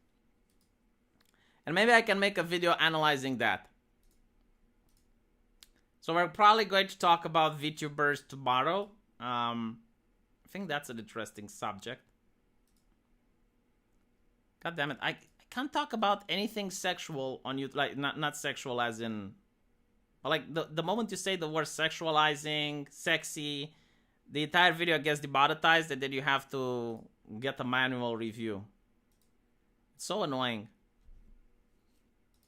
And maybe I can make a video analyzing that. So we're probably going to talk about Vtubers tomorrow. I think that's an interesting subject. God damn it. I can't talk about anything sexual on YouTube. Like, not sexual as in... But like, the moment you say the word sexualizing, sexy, the entire video gets demonetized and then you have to get a manual review. It's so annoying.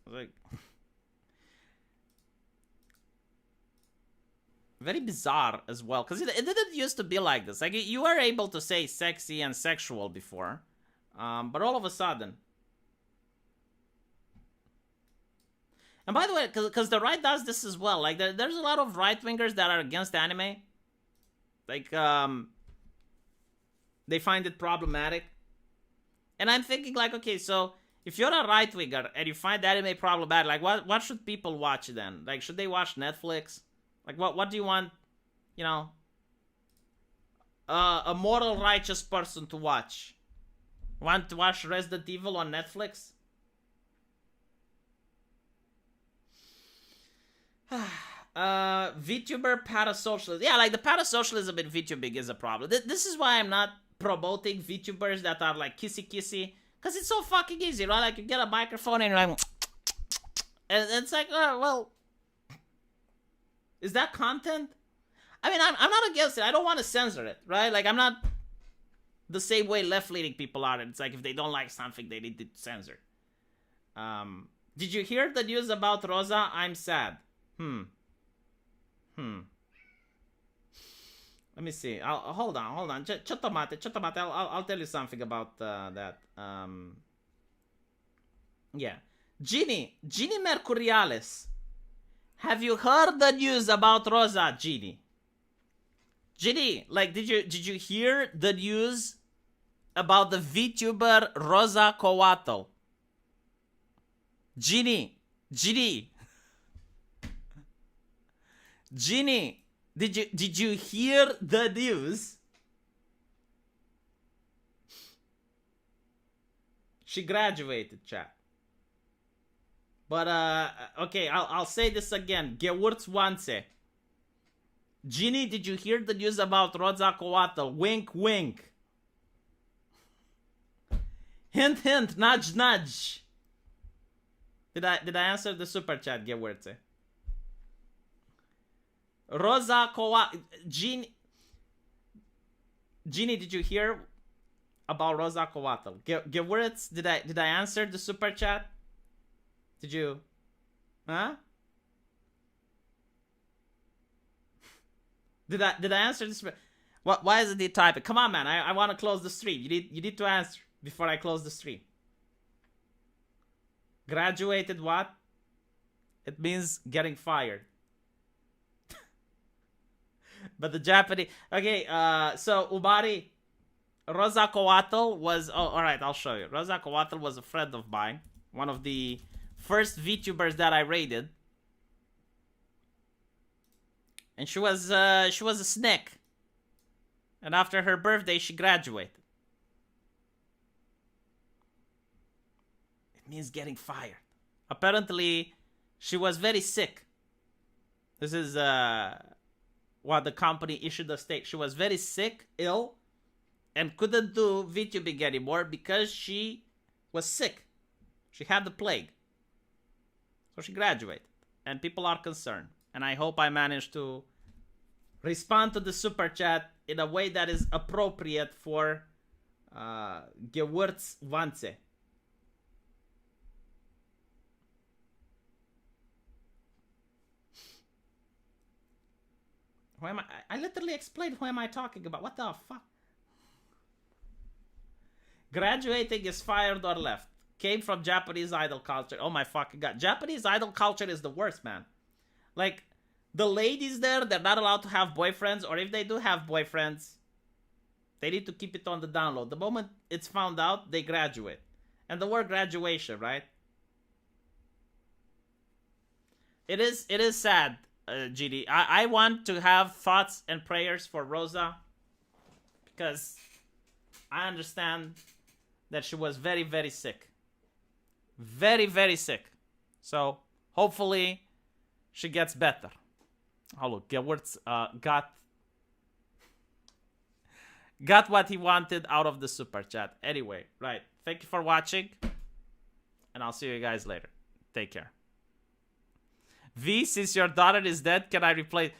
Like... Very bizarre as well, because it didn't used to be like this. Like, you were able to say sexy and sexual before, but all of a sudden. And by the way, because the right does this as well. Like, there's a lot of right-wingers that are against anime. Like, they find it problematic. And I'm thinking, like, okay, so if you're a right-winger and you find anime problematic, like, what should people watch then? Like, should they watch Netflix? Like, what do you want, you know, a moral, righteous person to watch? Want to watch Resident Evil on Netflix? VTuber parasocialism. Yeah, like, the parasocialism in VTubing is a problem. This is why I'm not promoting VTubers that are, like, kissy-kissy. Because it's so fucking easy, right? Like, you get a microphone and you're like... And it's like, oh, well... Is that content? I mean, I'm not against it. I don't want to censor it, right? Like, I'm not the same way left-leaning people are. It's like, if they don't like something, they need to censor. Did you hear the news about Rosa? I'm sad. Let me see. Hold on. Chotomate. I'll tell you something about that. Yeah. Ginny Mercuriales. Have you heard the news about Rosa, Ginny? Ginny, like, did you hear the news about the VTuber Rosa Coatl? Ginny, did you hear the news? She graduated, chat. But, okay, I'll say this again. Gewurzwanze. Ginny, did you hear the news about Rosa Coatl? Wink, wink. Hint, hint, nudge, nudge. Did I answer the super chat, Gewurze? Rosa Coatl. Ginny, did you hear about Rosa Coatl? Gewurz, did I answer the super chat? Did you? Huh? Did I answer this? Why isn't he typing? Come on, man. I want to close the stream. You need to answer before I close the stream. Graduated what? It means getting fired. But the Japanese... Okay, so Ubari, Rosa Coatl was... Oh, alright, I'll show you. Rosa Coatl was a friend of mine. One of the first VTubers that I raided. And she was a snake. And after her birthday, she graduated. It means getting fired. Apparently, she was very sick. This is what the company issued a statement. She was very sick, ill, and couldn't do VTubing anymore because she was sick. She had the plague. So she graduated. And people are concerned. And I hope I managed to respond to the super chat in a way that is appropriate for Gewurzwanze. Who am I? I literally explained who am I talking about. What the fuck? Graduating is fired or left. Came from Japanese idol culture. Oh my fucking god. Japanese idol culture is the worst, man. Like, the ladies there, they're not allowed to have boyfriends, or if they do have boyfriends, they need to keep it on the down low. The moment it's found out, they graduate. And the word graduation, right? It is sad, GD. I want to have thoughts and prayers for Rosa, because I understand that she was very, very sick. Very, very sick. So, hopefully, she gets better. Oh, look, Gewertz got what he wanted out of the super chat. Anyway, right. Thank you for watching, and I'll see you guys later. Take care. V, since your daughter is dead, can I replace...